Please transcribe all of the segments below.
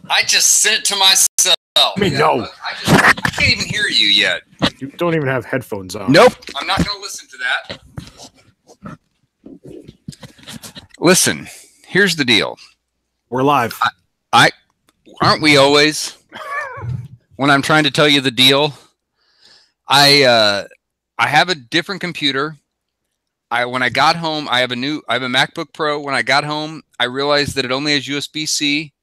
I just sent it to myself. I mean, no. I can't even hear you yet. You don't even have headphones on. Nope. I'm not going to listen to that. Listen, here's the deal. We're live. Aren't we always? When I'm trying to tell you the deal, I have a different computer. When I got home, I have a MacBook Pro. When I got home, I realized that it only has USB-C.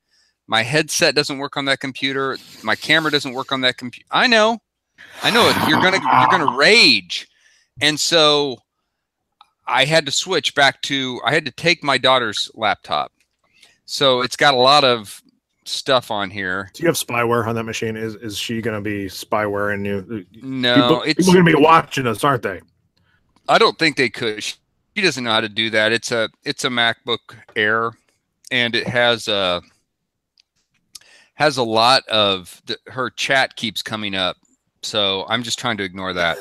My headset doesn't work on that computer. My camera doesn't work on that computer. I know it. You're gonna rage. And so I had to switch back to. I had to take my daughter's laptop. So it's got a lot of stuff on here. Do you have spyware on that machine? Is she gonna be spyware in you? No, people are gonna be watching us, aren't they? I don't think they could. She doesn't know how to do that. It's a MacBook Air, and it has a lot of her chat keeps coming up. So I'm just trying to ignore that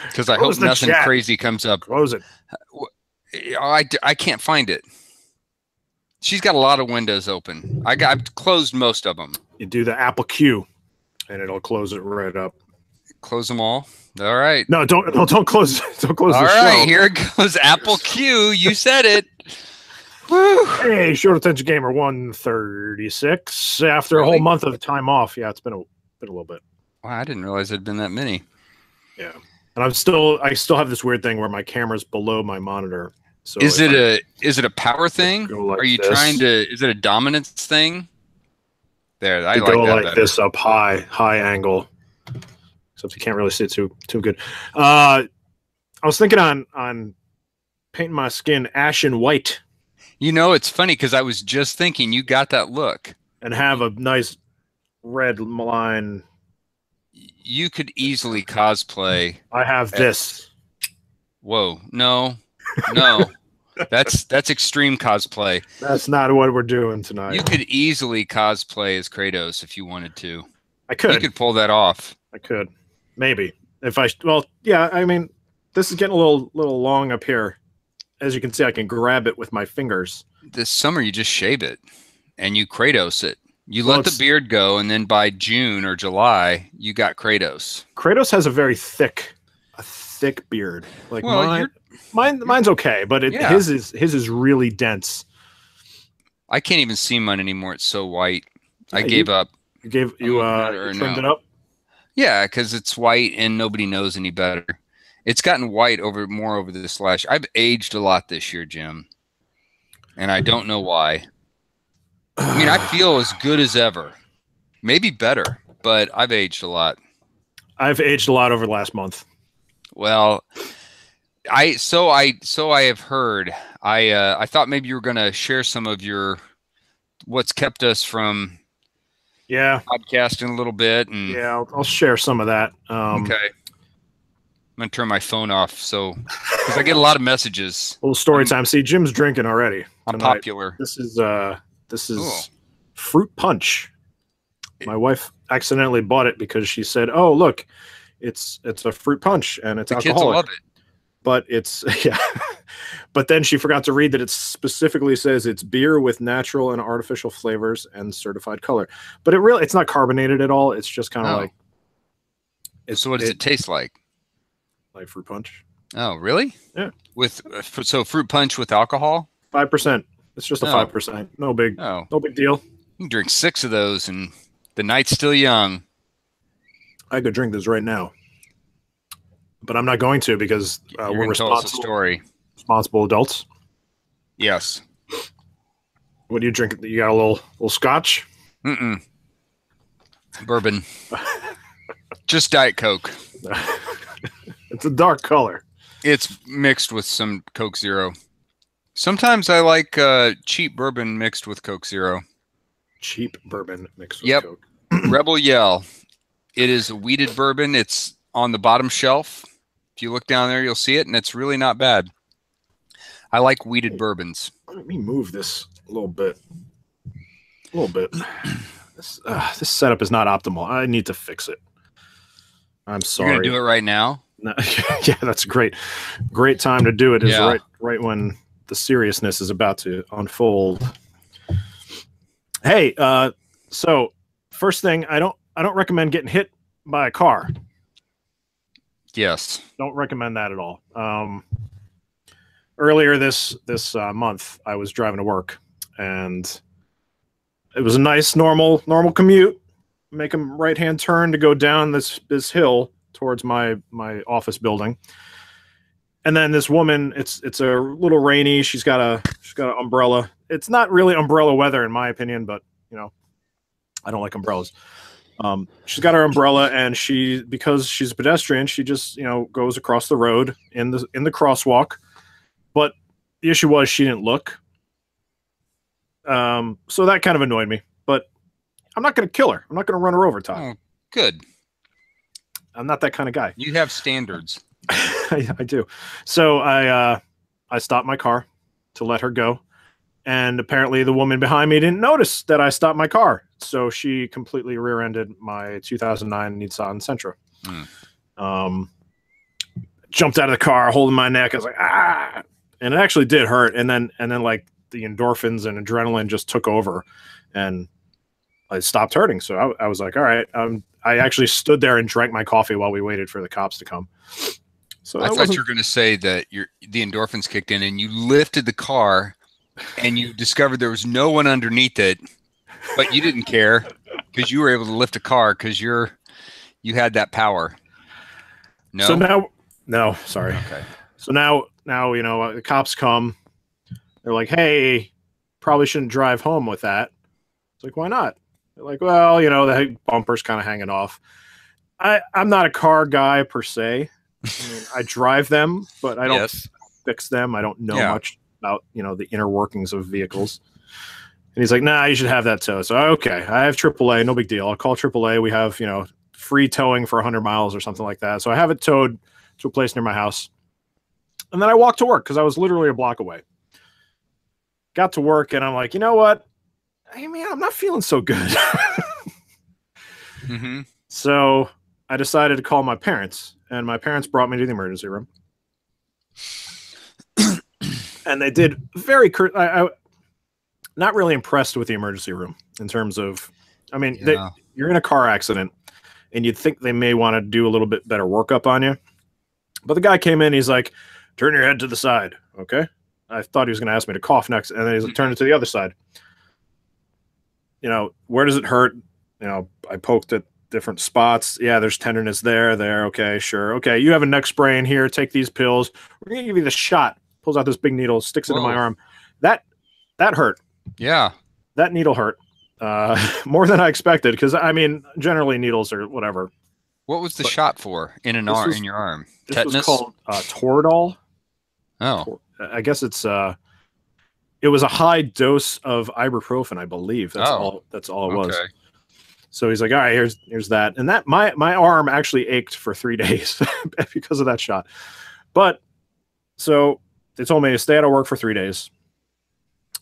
because I hope nothing crazy comes up. Close it. I can't find it. She's got a lot of windows open. I've closed most of them. You do the Apple Q, and it'll close it right up. Close them all. All right. No, don't close. Don't close. All the right, show. here it goes. Apple Q. You said it. Woo. Hey, Short Attention Gamer 136. After a whole month of time off, yeah, it's been a little bit. Wow, I didn't realize it'd been that many. Yeah, and I still have this weird thing where my camera's below my monitor. So is it a power thing? Like Are you trying to? Is it a dominance thing? There, I like go that like better. this up high angle. Except you can't really see it too good. I was thinking on painting my skin ashen white. You know, it's funny because I was just thinking you got that look. And have a nice red line. You could easily cosplay. I have this. Whoa, no. That's extreme cosplay. That's not what we're doing tonight. You could easily cosplay as Kratos if you wanted to. I could. You could pull that off. I could. Maybe. Well, yeah, I mean, this is getting a little long up here. As you can see, I can grab it with my fingers. This summer, you just shave it, and you Kratos it. You let the beard go, and then by June or July, you got Kratos. Kratos has a very thick beard. Like mine's okay, but his is really dense. I can't even see mine anymore. It's so white. I gave up. You trimmed it up? Yeah, because it's white and nobody knows any better. It's gotten white more over this last year. I've aged a lot this year, Jim. And I don't know why. I mean, I feel as good as ever. Maybe better, but I've aged a lot. I've aged a lot over the last month. Well, I have heard. I thought maybe you were going to share some of what's kept us from podcasting a little bit. And yeah, I'll share some of that. Okay. I'm going to turn my phone off because I get a lot of messages. A little story time. See, Jim's drinking already. I'm popular. This is fruit punch. My wife accidentally bought it because she said, "Oh, look, it's a fruit punch and it's alcoholic." Kids will love it. But it's But then she forgot to read that it specifically says it's beer with natural and artificial flavors and certified color. But it's not carbonated at all. It's just kind of like. So what does it taste like? Like fruit punch. Oh, really? Yeah. So fruit punch with alcohol? 5%. It's just a 5%. No big deal. You can drink 6 of those and the night's still young. I could drink this right now. But I'm not going to because we're responsible adults. Yes. What do you drink? You got a little scotch? Mm-mm. Bourbon. Just Diet Coke. It's a dark color. It's mixed with some Coke Zero. Sometimes I like cheap bourbon mixed with Coke Zero. Cheap bourbon mixed with Coke. Rebel Yell. It is a wheated bourbon. It's on the bottom shelf. If you look down there, you'll see it, and it's really not bad. I like wheated bourbons. Let me move this a little bit. This setup is not optimal. I need to fix it. I'm sorry. You're going to do it right now? No, yeah, that's great time to do it. Is right when the seriousness is about to unfold. Hey, so first thing, I don't recommend getting hit by a car. Yes. Don't recommend that at all. Earlier this month, I was driving to work, and it was a nice normal commute. Make a right hand turn to go down this hill towards my office building, and then this woman. It's a little rainy. She's got an umbrella. It's not really umbrella weather in my opinion, but you know I don't like umbrellas. She's got her umbrella, and because she's a pedestrian, she just goes across the road in the crosswalk. But the issue was she didn't look, so that kind of annoyed me. But I'm not going to kill her. I'm not going to run her over, Todd. Oh, good. I'm not that kind of guy. You have standards. I do. So I stopped my car to let her go, and apparently the woman behind me didn't notice that I stopped my car, so she completely rear-ended my 2009 Nissan Sentra. Jumped out of the car, holding my neck. I was like, ah, and it actually did hurt. And then like the endorphins and adrenaline just took over, and it stopped hurting. So I was like, all right. I actually stood there and drank my coffee while we waited for the cops to come. So I thought you were going to say that the endorphins kicked in and you lifted the car and you discovered there was no one underneath it, but you didn't care because you were able to lift a car because you had that power. No. So no, sorry. Okay. So now the cops come. They're like, hey, probably shouldn't drive home with that. It's like, why not? They're like, well, the bumper's kind of hanging off. I'm not a car guy per se. I mean, I drive them, but I don't fix them. I don't know much about, the inner workings of vehicles. And he's like, nah, you should have that tow. So, okay, I have AAA, no big deal. I'll call AAA. We have, free towing for 100 miles or something like that. So I have it towed to a place near my house. And then I walked to work because I was literally a block away. Got to work, and I'm like, you know what? I mean, I'm not feeling so good. Mm-hmm. So I decided to call my parents, and my parents brought me to the emergency room. And they did very I not really impressed with the emergency room in terms of, I mean, you're in a car accident, and you'd think they may want to do a little bit better workup on you. But the guy came in, he's like, turn your head to the side. Okay. I thought he was going to ask me to cough next. And then he's like, turn it to the other side. Where does it hurt? I poked at different spots. Yeah, there's tenderness there. Okay, sure. Okay, you have a neck sprain here. Take these pills. We're going to give you the shot. Pulls out this big needle, sticks it in my arm. That hurt. Yeah. That needle hurt. More than I expected, because, I mean, generally needles are whatever. What was the shot for in your arm? This Tetanus? was called Toradol. Oh. I guess it was a high dose of ibuprofen, I believe. That's all it was. So he's like, all right, here's that. And that my arm actually ached for 3 days because of that shot. But so they told me to stay out of work for 3 days.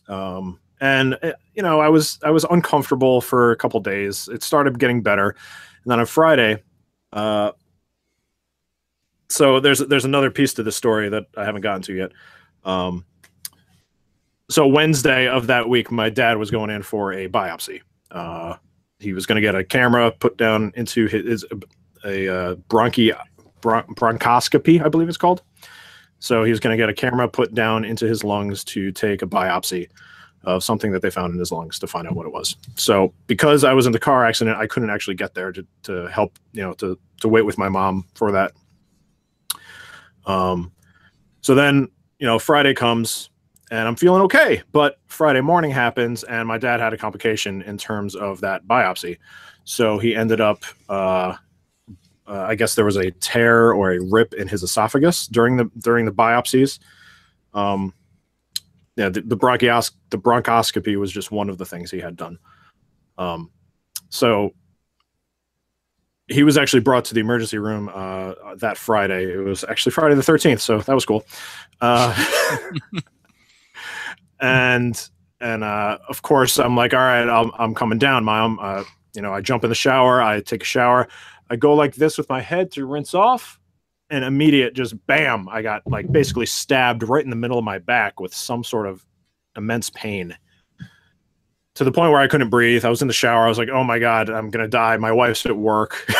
And I was uncomfortable for a couple days. It started getting better. And then on Friday, so there's another piece to the story that I haven't gotten to yet. So Wednesday of that week, my dad was going in for a biopsy. He was going to get a camera put down into a bronchoscopy, I believe it's called. So he was going to get a camera put down into his lungs to take a biopsy of something that they found in his lungs to find out what it was. So because I was in the car accident, I couldn't actually get there to help, to wait with my mom for that. So then, Friday comes and I'm feeling okay, but Friday morning happens and my dad had a complication in terms of that biopsy. So he ended up, I guess there was a tear or a rip in his esophagus during the biopsies. The bronchoscopy was just one of the things he had done. So he was actually brought to the emergency room that Friday. It was actually Friday the 13th, so that was cool. And of course, I'm like, all right, I'm coming down, Mom. I jump in the shower. I take a shower. I go like this with my head to rinse off, and immediate just bam, I got like basically stabbed right in the middle of my back with some sort of immense pain. to the point where I couldn't breathe. I was in the shower. I was like, oh my God, I'm going to die. My wife's at work.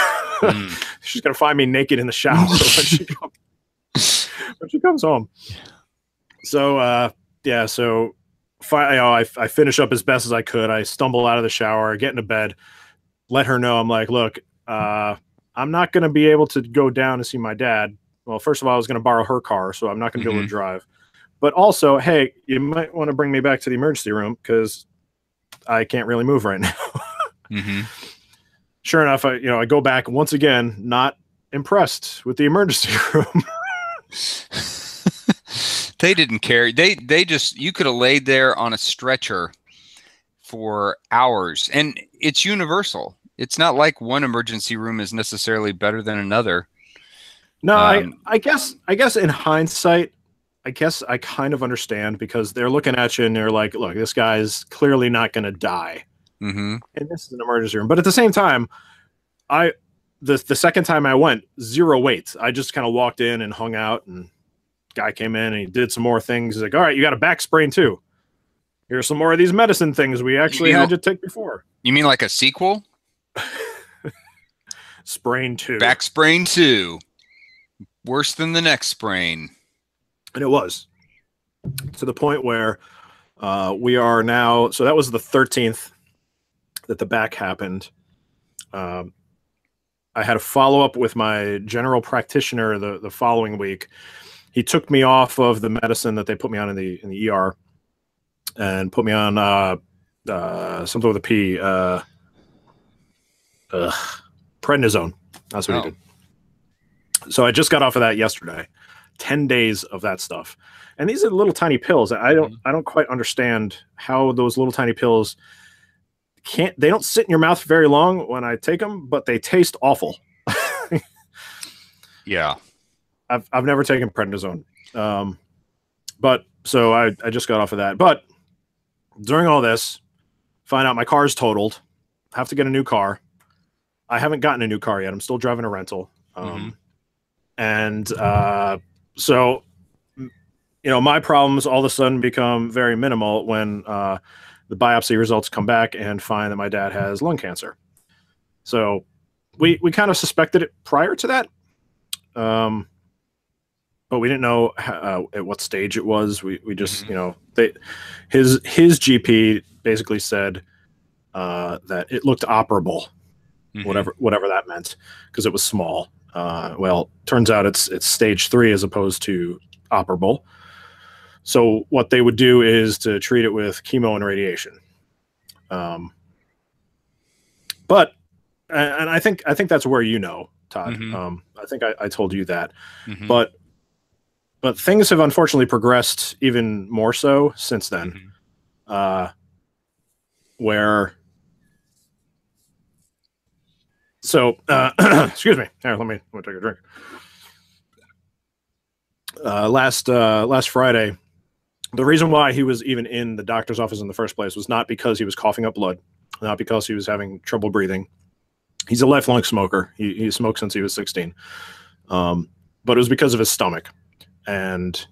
She's going to find me naked in the shower when she comes home. So, yeah, so I finish up as best as I could. I stumble out of the shower, get into bed, let her know. I'm like, look, I'm not going to be able to go down to see my dad. Well, first of all, I was going to borrow her car, so I'm not going to be able to drive. But also, hey, you might want to bring me back to the emergency room because I can't really move right now. Sure enough, I go back once again, not impressed with the emergency room. They didn't care. They just, you could have laid there on a stretcher for hours, and it's universal. It's not like one emergency room is necessarily better than another. No, I guess in hindsight, I guess I kind of understand because they're looking at you and they're like, look, this guy's clearly not going to die. And this is an emergency room. But at the same time, the second time I went, zero wait. I just kind of walked in and hung out, and guy came in and he did some more things. He's like, all right, you got a back sprain too. Here's some more of these medicine things we actually had you take before. You mean like a sequel? Sprain 2. Back sprain 2. Worse than the next sprain. And it was. To the point where we are now, so that was the 13th that the back happened. I had a follow-up with my general practitioner the following week. He took me off of the medicine that they put me on in the ER and put me on something with a P. Prednisone. That's what he did. So I just got off of that yesterday. 10 days of that stuff. And these are little tiny pills. I don't quite understand how those little tiny pills they don't sit in your mouth very long when I take them, but they taste awful. Yeah. I've never taken prednisone. But so I just got off of that. But during all this, find out my car's totaled. Have to get a new car. I haven't gotten a new car yet. I'm still driving a rental. And so, my problems all of a sudden become very minimal when the biopsy results come back and find that my dad has lung cancer. So we kind of suspected it prior to that. But we didn't know at what stage it was. We just, his GP basically said that it looked operable, whatever that meant, because it was small. Well, turns out it's stage 3 as opposed to operable. So what they would do is to treat it with chemo and radiation. But I think that's where Todd. I think I told you that. But things have unfortunately progressed even more so since then. Excuse me. Here, let me take a drink. Last Friday, the reason why he was even in the doctor's office in the first place was not because he was coughing up blood, not because he was having trouble breathing. He's a lifelong smoker. He smoked since he was 16. But it was because of his stomach. And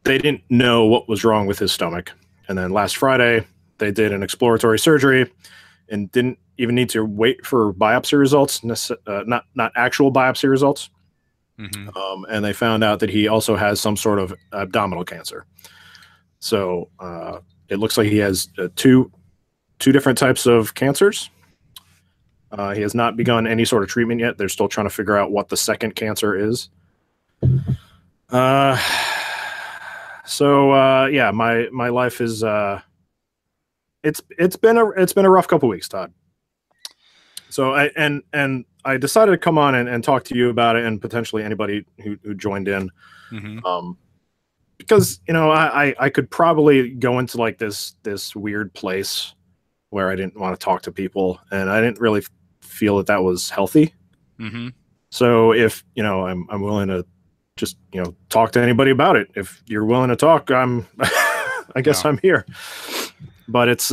they didn't know what was wrong with his stomach. And then last Friday, they did an exploratory surgery and didn't even need to wait for biopsy results, not actual biopsy results. And they found out that he also has some sort of abdominal cancer. So it looks like he has two different types of cancers. He has not begun any sort of treatment yet. They're still trying to figure out what the second cancer is. Yeah, my life is it's been a rough couple weeks, Todd. So I decided to come on and talk to you about it, and potentially anybody who joined in, because I could probably go into like this weird place where I didn't want to talk to people, and I didn't really feel that was healthy. So if I'm willing to just talk to anybody about it. If you're willing to talk, I guess I'm here. But it's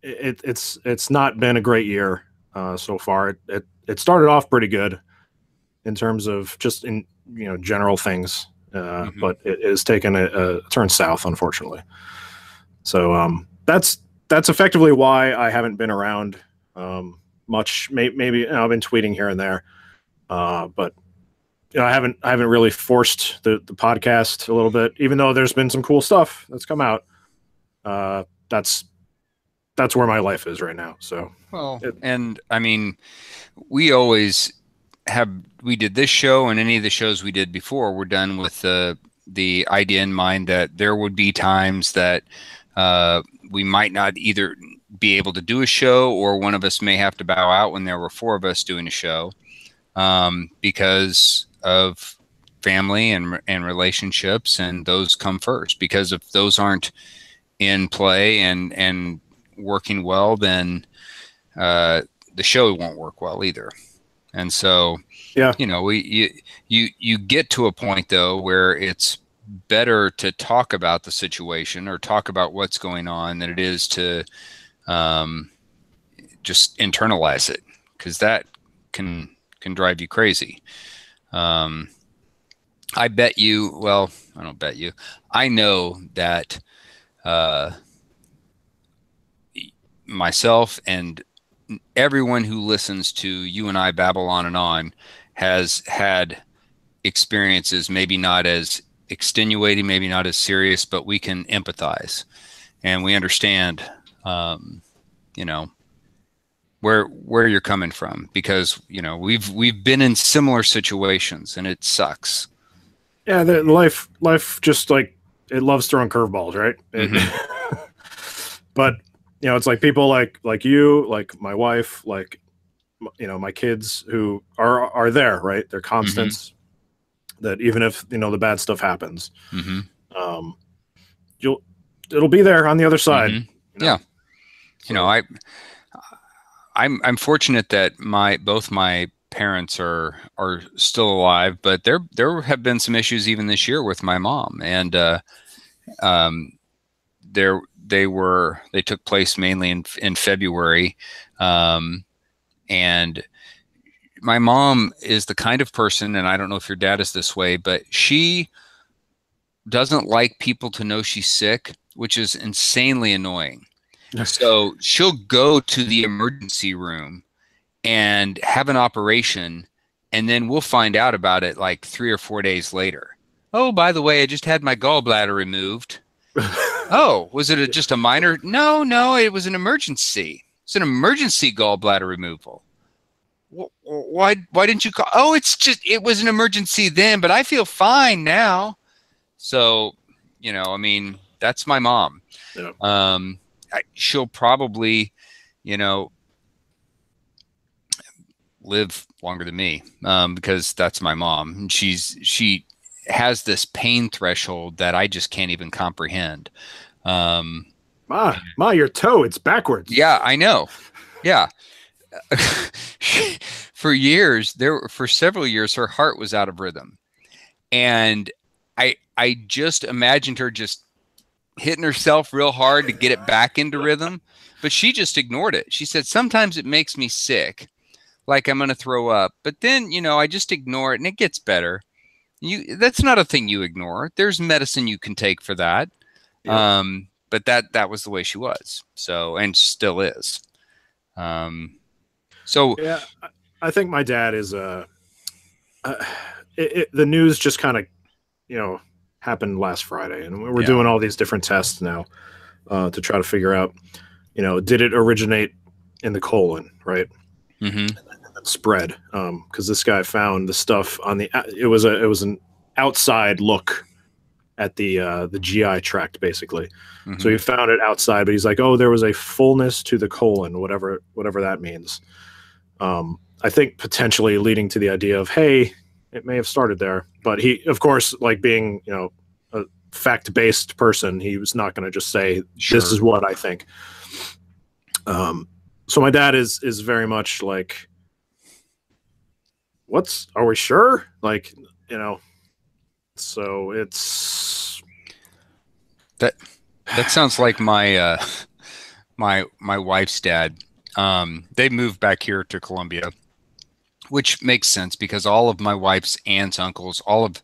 it's not been a great year so far. It started off pretty good in terms of just in general things. but it has taken a turn south, unfortunately. So that's effectively why I haven't been around much. Maybe I've been tweeting here and there, but I haven't really forced the podcast a little bit, even though there's been some cool stuff that's come out. That's where my life is right now. So and I mean, we always we did this show and any of the shows we did before were done with the idea in mind that there would be times that we might not either be able to do a show, or one of us may have to bow out when there were 4 of us doing a show, because of family and relationships, and those come first. Because if those aren't in play and working well, then the show won't work well either. And so, you get to a point though where it's better to talk about the situation or talk about what's going on than it is to just internalize it, because that can drive you crazy. I bet you, well, I don't bet you, I know that myself and everyone who listens to you and I babble on and on has had experiences, maybe not as extenuating, maybe not as serious, but we can empathize and we understand, where you're coming from, because, we've been in similar situations and it sucks. Yeah. Life just like, it loves throwing curveballs, right? Mm-hmm. But it's like people like you, like my wife, like, my kids who are there, right? They're constants. Mm-hmm. That even if, the bad stuff happens, mm-hmm. It'll be there on the other side. Mm-hmm. Yeah. So. I'm fortunate that both my parents are still alive, but there have been some issues even this year with my mom, and they took place mainly in February, and my mom is the kind of person, and I don't know if your dad is this way, but she doesn't like people to know she's sick, which is insanely annoying. So she'll go to the emergency room and have an operation, and then we'll find out about it like 3 or 4 days later. Oh, by the way, I just had my gallbladder removed. Oh, was it just a minor? No, it was an emergency. It's an emergency gallbladder removal. Why didn't you call? Oh, it was an emergency then, but I feel fine now. So, I mean, that's my mom. Yeah. She'll probably, live longer than me, because that's my mom. And she has this pain threshold that I just can't even comprehend. Ma, your toe, it's backwards. Yeah, I know. Yeah. For several years, her heart was out of rhythm. And I just imagined her just hitting herself real hard to get it back into rhythm, but she just ignored it. She said, sometimes it makes me sick, like I'm going to throw up, but then, I just ignore it and it gets better. That's not a thing you ignore. There's medicine you can take for that. Yeah. But that was the way she was. So, and still is. So yeah, I think my dad is, the news just kind of, happened last Friday, and we're doing all these different tests now to try to figure out, did it originate in the colon, right? Mm-hmm. And spread, because this guy found the stuff on it was an outside look at the GI tract, basically. Mm-hmm. So he found it outside, but he's like, oh, there was a fullness to the colon, whatever that means. I think potentially leading to the idea of, hey, it may have started there, but he, of course, like being, a fact-based person, he was not going to just say, sure, this is what I think. So my dad is very much like, are we sure? Like, so it's that sounds like my my wife's dad. They moved back here to Columbia, which makes sense because all of my wife's aunts, uncles, all of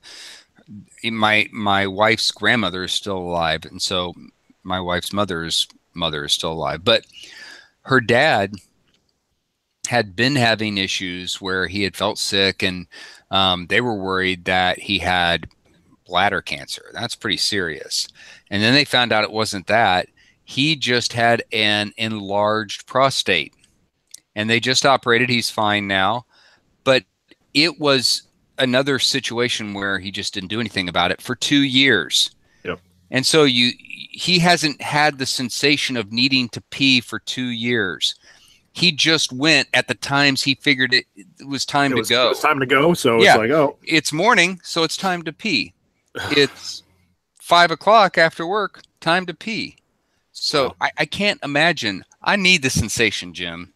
My wife's grandmother is still alive, and so my wife's mother is still alive. But her dad had been having issues where he had felt sick, and they were worried that he had bladder cancer. That's pretty serious. And then they found out it wasn't that. He just had an enlarged prostate, and they just operated. He's fine now. But it was another situation where he just didn't do anything about it for 2 years. Yep. And so he hasn't had the sensation of needing to pee for 2 years. He just went at the times he figured it was time to go. It was time to go. So yeah, it's like, oh, it's morning, so it's time to pee. It's 5 o'clock after work, time to pee. So I can't imagine. I need the sensation, Jim.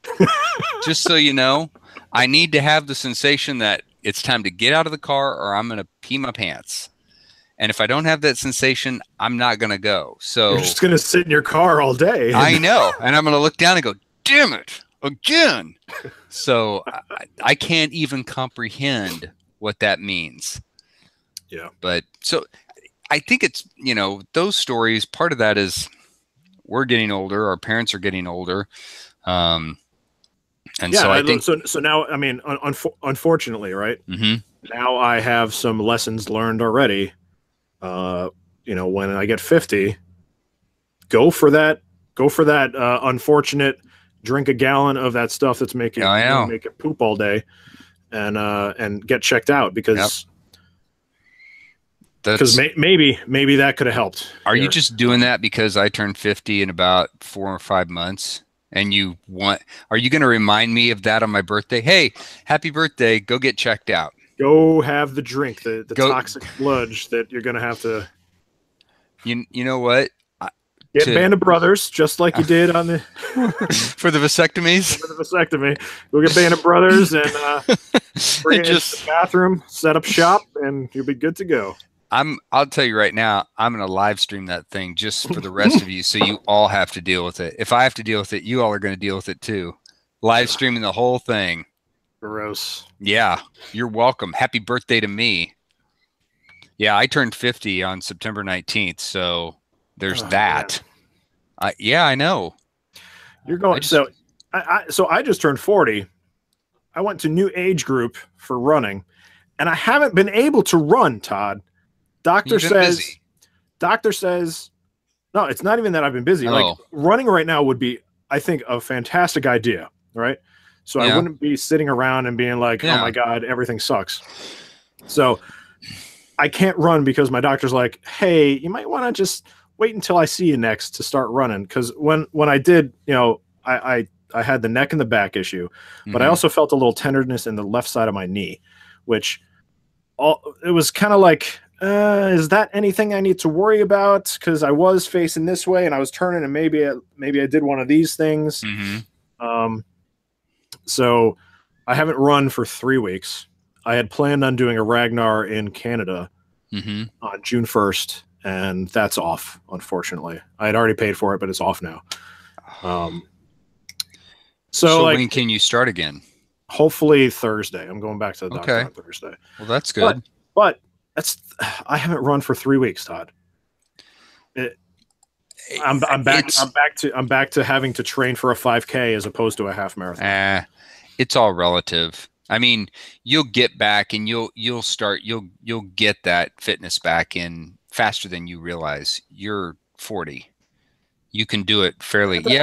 Just so you know, I need to have the sensation that it's time to get out of the car or I'm going to pee my pants. And if I don't have that sensation, I'm not going to go. So you're just going to sit in your car all day. I know. And I'm going to look down and go, damn it, again. So I can't even comprehend what that means. Yeah. But so I think it's, those stories, part of that is we're getting older. Our parents are getting older. And yeah, so I think so now, I mean, unfortunately, right? Mm-hmm. Now I have some lessons learned already. When I get 50, go for that unfortunate drink a gallon of that stuff that's making make it poop all day, and get checked out because maybe that could have helped. Are you just doing that because I turned 50 in about 4 or 5 months? And are you going to remind me of that on my birthday? Hey, happy birthday. Go get checked out. Go have the drink, the toxic sludge that you're going to have to. You know what? Get Band of Brothers, just like you did on the for the vasectomies. For the vasectomy, go get Band of Brothers and bring it into the bathroom, set up shop, and you'll be good to go. I'll tell you right now, I'm going to live stream that thing just for the rest of you, so you all have to deal with it. If I have to deal with it, you all are going to deal with it too. Live streaming the whole thing. Gross. Yeah, you're welcome. Happy birthday to me. Yeah, I turned 50 on September 19th, so there's that. I know. You're going. So I just turned 40. I went to new age group for running, and I haven't been able to run, Todd. Doctor says, no, it's not even that I've been busy. Oh. Like running right now would be, I think, a fantastic idea, right? So I wouldn't be sitting around and being like, oh my God, everything sucks. So I can't run because my doctor's like, hey, you might want to just wait until I see you next to start running. Because when I did, I had the neck and the back issue, but I also felt a little tenderness in the left side of my knee, which it was kind of like, is that anything I need to worry about? Because I was facing this way and I was turning, and maybe I did one of these things. So I haven't run for 3 weeks. I had planned on doing a Ragnar in Canada on June 1st, and that's off, unfortunately. I had already paid for it, but it's off now. So when can you start again? Hopefully Thursday. I'm going back to the doctor on Thursday. Well, that's good. But I haven't run for 3 weeks, Todd. I'm back to having to train for a 5K as opposed to a half marathon. It's all relative. I mean, you'll get back and you'll get that fitness back in faster than you realize. You're 40. You can do it fairly. Let me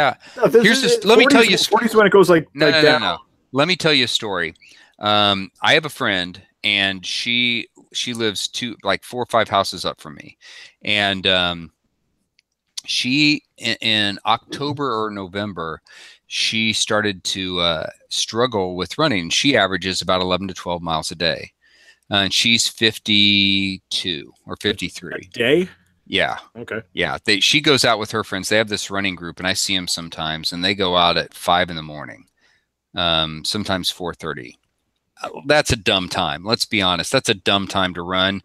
tell you. 40's when it goes down. No. Let me tell you a story. I have a friend, and she lives 4 or 5 houses up from me, and she in October or November, she started to struggle with running. She averages about 11 to 12 miles a day, and she's 52 or 53 a day. Yeah. Okay. Yeah. She goes out with her friends. They have this running group, and I see them sometimes, and they go out at 5 in the morning. Sometimes 4:30. That's a dumb time. Let's be honest. That's a dumb time to run.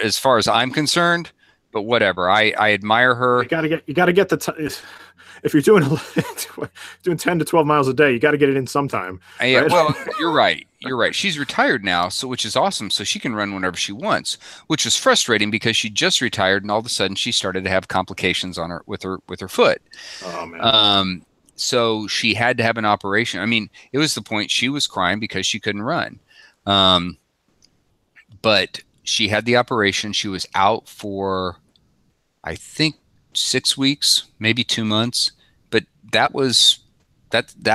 As far as I'm concerned, but whatever. I admire her. You gotta get if you're doing doing 10 to 12 miles a day, you got to get it in sometime. Yeah, right? well, you're right. You're right. She's retired now, so which is awesome. So she can run whenever she wants, which was frustrating because she just retired, and all of a sudden she started to have complications on her with her foot. Oh man. So she had to have an operation. I mean, it was the point she was crying because she couldn't run. But she had the operation. She was out for, I think, 6 weeks, maybe 2 months. But that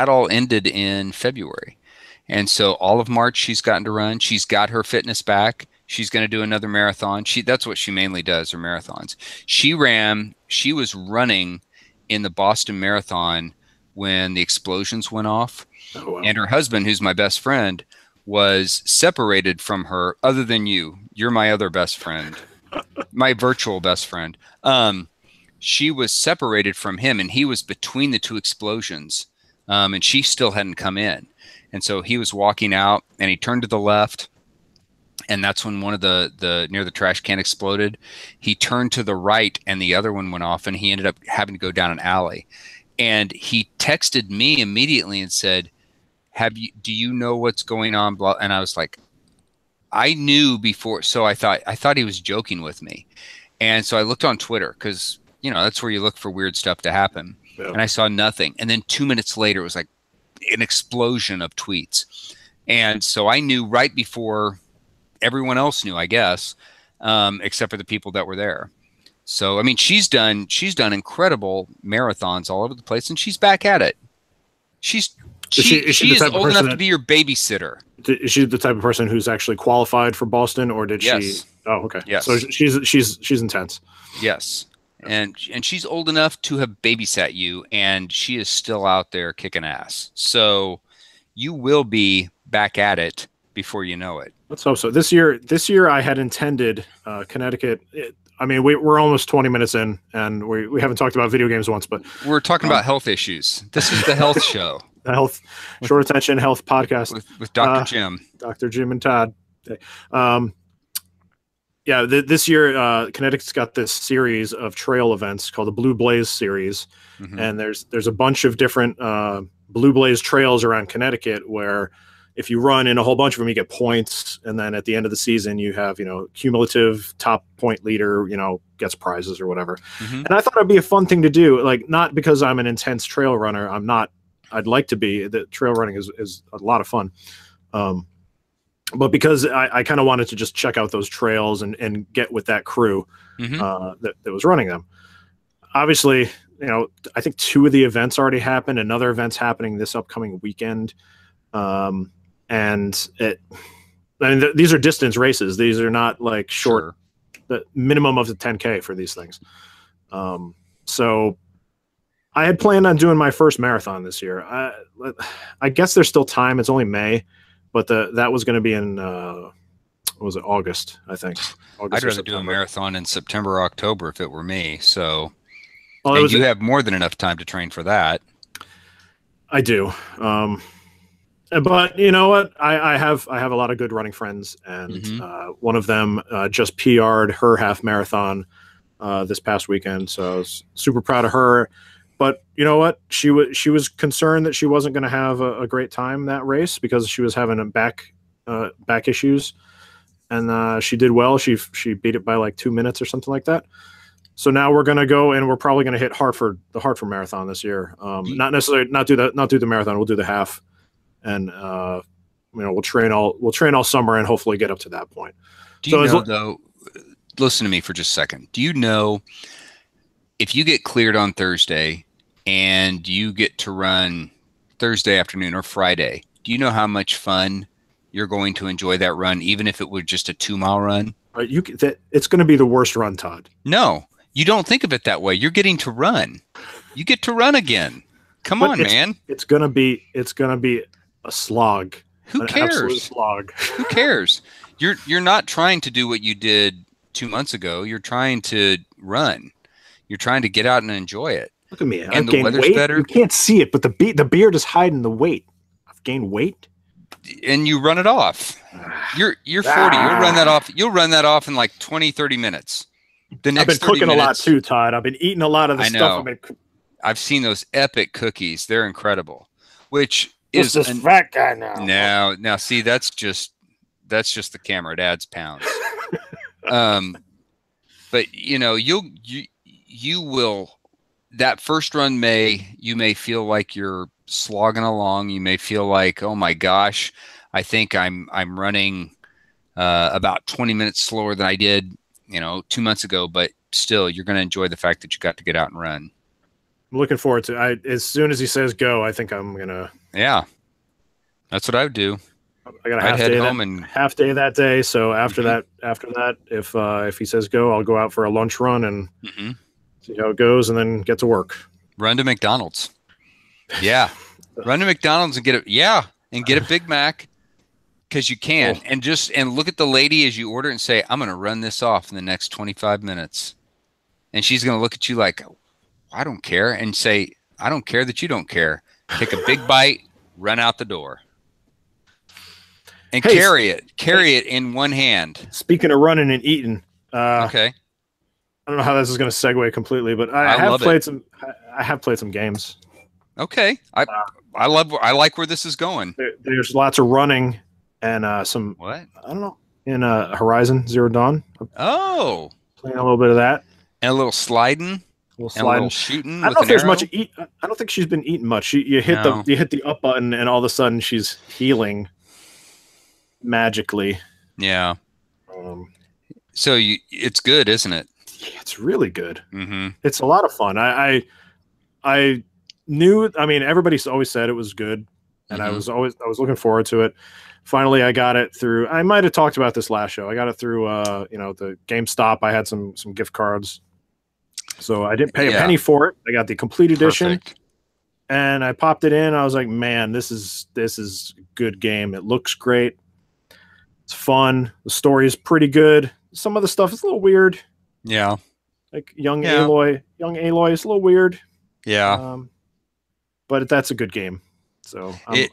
all ended in February. And so all of March she's gotten to run. She's got her fitness back. She's going to do another marathon. That's what she mainly does, her marathons. She was running in the Boston Marathon when the explosions went off. Oh, wow. And her husband, who's my best friend, was separated from her. Other than you, you're my other best friend, my virtual best friend. She was separated from him, and he was between the two explosions, and she still hadn't come in. And so he was walking out, and he turned to the left, and that's when one of the near the trash can exploded. He turned to the right, and the other one went off, and he ended up having to go down an alley. And he texted me immediately and said, do you know what's going on? Blah. And I was like, I knew before. So I thought he was joking with me. And so I looked on Twitter because, that's where you look for weird stuff to happen. Yeah. And I saw nothing. And then 2 minutes later, it was like an explosion of tweets. And so I knew right before everyone else knew, I guess, except for the people that were there. So, I mean, she's done incredible marathons all over the place, and she's back at it. She is old enough to be your babysitter. Is she the type of person who's actually qualified for Boston, or did she? Oh, okay. Yes. So she's intense. Yes, and she's old enough to have babysat you, and she is still out there kicking ass. So you will be back at it before you know it. Let's hope so. This year I had intended Connecticut. We're almost 20 minutes in, and we haven't talked about video games once, but we're talking about health issues. This is the health show. The health, short attention health podcast with Dr. Jim. Dr. Jim and Todd. This year Connecticut's got this series of trail events called the Blue Blaze series, and there's a bunch of different Blue Blaze trails around Connecticut where if you run in a whole bunch of them, you get points. And then at the end of the season, you have, cumulative top point leader, gets prizes or whatever. And I thought it'd be a fun thing to do. Like, not because I'm an intense trail runner. I'm not. I'd like to be. The trail running is a lot of fun. But because I kind of wanted to just check out those trails and get with that crew that was running them. Obviously, I think 2 of the events already happened. Another event's happening this upcoming weekend. These are distance races. These are not like short, the minimum of the 10K for these things. So I had planned on doing my first marathon this year. I guess there's still time. It's only May, but that was going to be in, was it August? I think. I'd rather do a marathon in September or October if it were me. So, and you have more than enough time to train for that. I do. But you know what? I have a lot of good running friends, and one of them just PR'd her half marathon this past weekend. So I was super proud of her. But you know what? She was concerned that she wasn't going to have a great time that race because she was having back issues, and she did well. She beat it by like 2 minutes or something like that. So now we're going to go, and we're probably going to hit the Hartford Marathon this year. Not necessarily not do the marathon. We'll do the half. And we'll train all summer and hopefully get up to that point. Do you know, though? Listen to me for just a second. Do you know if you get cleared on Thursday and you get to run Thursday afternoon or Friday? Do you know how much fun you're going to enjoy that run, even if it were just a 2-mile run? It's going to be the worst run, Todd. No, you don't think of it that way. You're getting to run. You get to run again. Come on, man. It's gonna be a slog. Who cares? Absolute slog. Who cares? You're not trying to do what you did 2 months ago. You're trying to run. You're trying to get out and enjoy it. Look at me. And the weather's better. You can't see it, but the beard is hiding the weight. I've gained weight. And you run it off. You're 40. You'll run that off in like 20, 30 minutes. The I've next been 30 cooking a lot minutes, too, Todd. I've been eating a lot of the I stuff. know. I've seen those epic cookies. They're incredible. Which is this fat guy now. now see that's just the camera. It adds pounds. But you will that first run you may feel like you're slogging along. You may feel like, oh my gosh, I think I'm running about 20 minutes slower than I did 2 months ago. But still, you're going to enjoy the fact that you got to get out and run. I'm looking forward to it. As soon as he says go, I think I'm gonna. Yeah, that's what I would do. I got a half day that day. So after that, if he says go, I'll go out for a lunch run and see how it goes, and then get to work. Run to McDonald's. Yeah, run to McDonald's and get a Big Mac because you can, and look at the lady as you order and say, "I'm going to run this off in the next 25 minutes," and she's going to look at you like, "I don't care," and say, "I don't care that you don't care." Take a big bite, run out the door. And carry it in one hand. Speaking of running and eating, okay. I don't know how this is going to segue completely, but I have played some games. Okay, I like where this is going. There's lots of running and some what I don't know in Horizon Zero Dawn. Oh, playing a little bit of that and a little sliding. A little shooting. I don't know if there's much. I don't think she's been eating much. You hit the up button, and all of a sudden she's healing magically. Yeah. So it's good, isn't it? Yeah, it's really good. Mm-hmm. It's a lot of fun. I knew. I mean, everybody's always said it was good, and I was looking forward to it. Finally, I got it through. I might have talked about this last show. I got it through. The GameStop. I had some gift cards. So I didn't pay a penny for it. I got the complete edition. Perfect. And I popped it in. I was like, man, this is a good game. It looks great. It's fun. The story is pretty good. Some of the stuff is a little weird. Yeah. Like young Aloy is a little weird. Yeah. But that's a good game. So I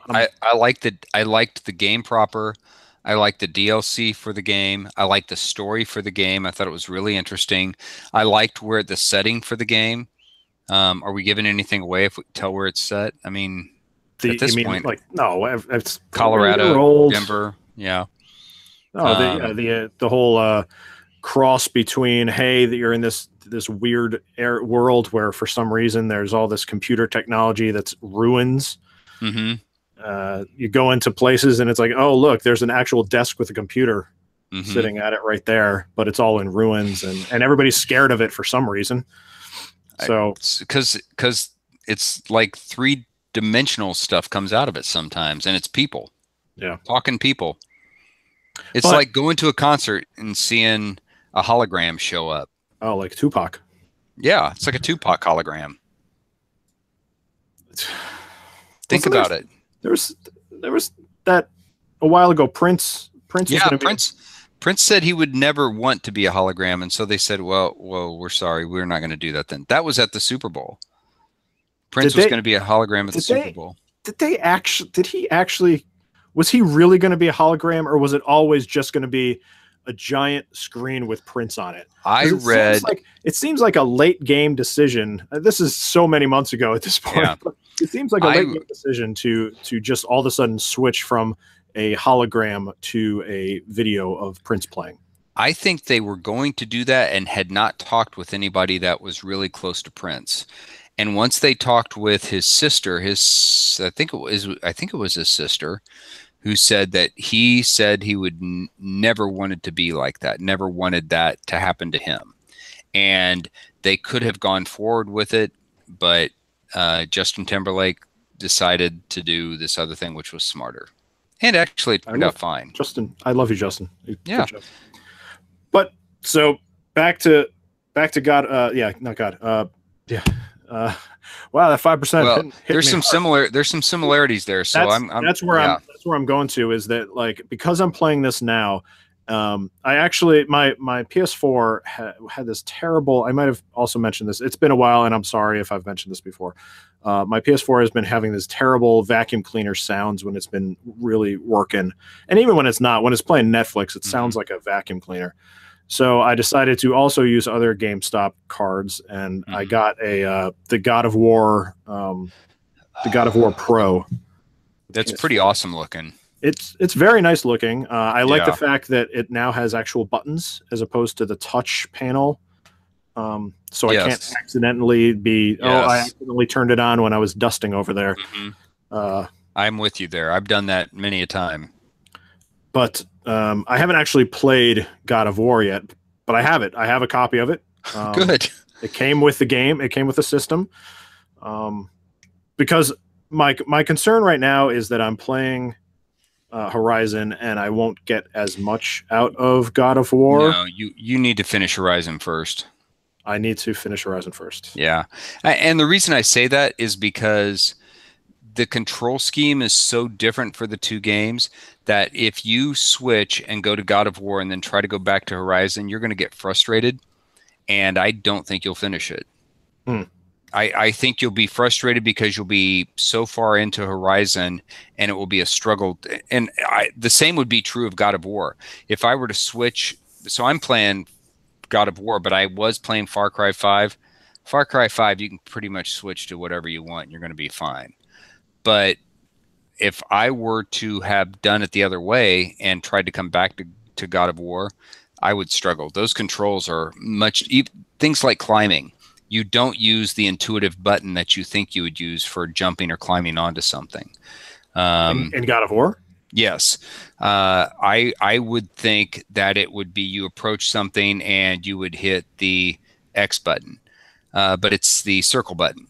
liked the game proper. I liked the DLC for the game. I liked the story for the game. I thought it was really interesting. I liked the setting for the game. Are we giving anything away if we tell where it's set? I mean, at this point, no, it's Colorado, Denver. Yeah. No, the whole cross between that you're in this weird world where for some reason there's all this computer technology that's ruins. Mm-hmm. You go into places and it's like, oh, look, there's an actual desk with a computer sitting at it right there, but it's all in ruins and everybody's scared of it for some reason. So because it's like 3-dimensional stuff comes out of it sometimes, and it's people. Yeah. Talking people. It's like going to a concert and seeing a hologram show up. Oh, like Tupac. Yeah, it's like a Tupac hologram. Think about it. There was that a while ago. Prince. Prince said he would never want to be a hologram, and so they said, "Well, we're sorry, we're not going to do that." Then that was at the Super Bowl. Prince was going to be a hologram at the Super Bowl. Was he really going to be a hologram, or was it always just going to be a giant screen with Prince on it? It seems like a late game decision. This is so many months ago at this point. Yeah. It seems like a late game decision to just all of a sudden switch from a hologram to a video of Prince playing. I think they were going to do that and had not talked with anybody that was really close to Prince. And once they talked with his sister, I think it was his sister, who said that he would never wanted to be like that, never wanted that to happen to him. And they could have gone forward with it, but Justin Timberlake decided to do this other thing, which was smarter. And actually it turned out fine. Justin, I love you, Justin. Yeah. But so back to God. Not God. Wow, that 5%. Well, there's some similarities there. So that's where I'm going to, is that, like, because I'm playing this now. I actually my PS4 had this terrible. I might have also mentioned this. It's been a while, and I'm sorry if I've mentioned this before. My PS4 has been having this terrible vacuum cleaner sounds when it's been really working, and even when it's not. When it's playing Netflix, it sounds like a vacuum cleaner. So I decided to also use other GameStop cards, and I got a the God of War Pro. That's pretty awesome looking. It's very nice looking. I like the Yeah. fact that it now has actual buttons as opposed to the touch panel. So I can't Yes. accidentally be, oh, I Yes. accidentally turned it on when I was dusting over there. I'm with you there. I've done that many a time. But I haven't actually played God of War yet, but I have it. I have a copy of it. Good. It came with the game. It came with the system. Because my concern right now is that I'm playing Horizon, and I won't get as much out of God of War. No, you need to finish Horizon first. I need to finish Horizon first. Yeah. And the reason I say that is because the control scheme is so different for the two games that if you switch and go to God of War and then try to go back to Horizon, you're going to get frustrated, and I don't think you'll finish it. I think you'll be frustrated because you'll be so far into Horizon and it will be a struggle. And the same would be true of God of War. If I were to switch, so I'm playing God of War, but I was playing Far Cry 5. Far Cry 5, you can pretty much switch to whatever you want and you're going to be fine. But if I were to have done it the other way and tried to come back to God of War, I would struggle. Those controls are things like climbing. You don't use the intuitive button that you think you would use for jumping or climbing onto something. In God of War? Yes. I would think that it would be you approach something and you would hit the X button, but it's the circle button.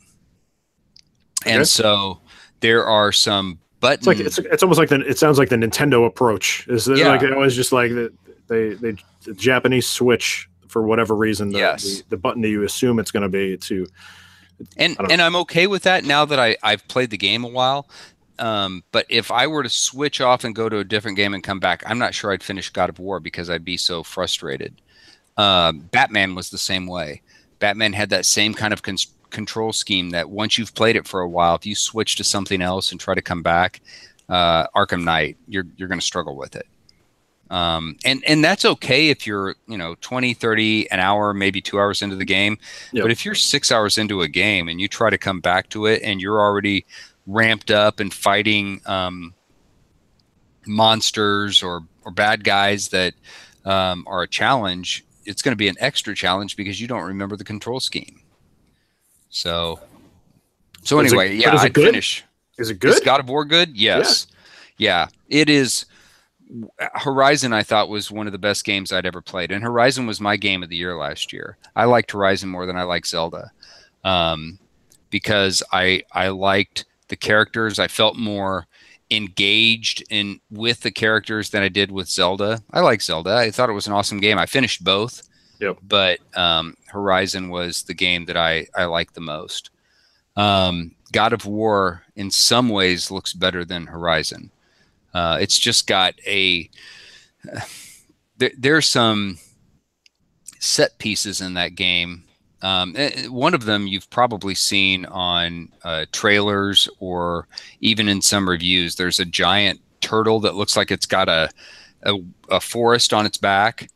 Okay. And so there are some buttons. It's almost like it sounds like the Nintendo approach. Like it was just like the Japanese Switch. For whatever reason, the button that you assume it's going to be to, and I'm okay with that now that I've played the game a while. But if I were to switch off and go to a different game and come back, I'm not sure I'd finish God of War because I'd be so frustrated. Batman was the same way. Batman had that same kind of control scheme that once you've played it for a while, if you switch to something else and try to come back, Arkham Knight, you're going to struggle with it. And that's okay if you're, 20, 30, an hour, maybe 2 hours into the game. Yep. But if you're 6 hours into a game and you try to come back to it and you're already ramped up and fighting monsters or bad guys that are a challenge, it's going to be an extra challenge because you don't remember the control scheme. So anyway, I'd finish. Is it good? Is God of War good? Yes. Yeah, it is. Horizon, I thought, was one of the best games I'd ever played, and Horizon was my game of the year last year. I liked Horizon more than I liked Zelda, because I liked the characters. I felt more engaged with the characters than I did with Zelda. I like Zelda. I thought it was an awesome game. I finished both, but Horizon was the game that I liked the most. God of War, in some ways, looks better than Horizon. It's just got there's some set pieces in that game. One of them you've probably seen on trailers or even in some reviews. There's a giant turtle that looks like it's got a forest on its back,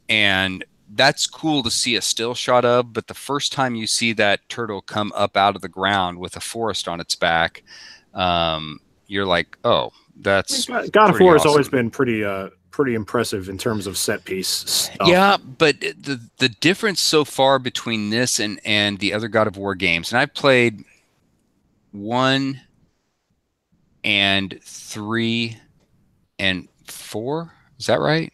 and that's cool to see a still shot of. But the first time you see that turtle come up out of the ground with a forest on its back, you're like, oh. That's God of War has always been pretty impressive in terms of set piece stuff. Yeah, but the difference so far between this and the other God of War games, and I've played 1 and 3 and 4. Is that right?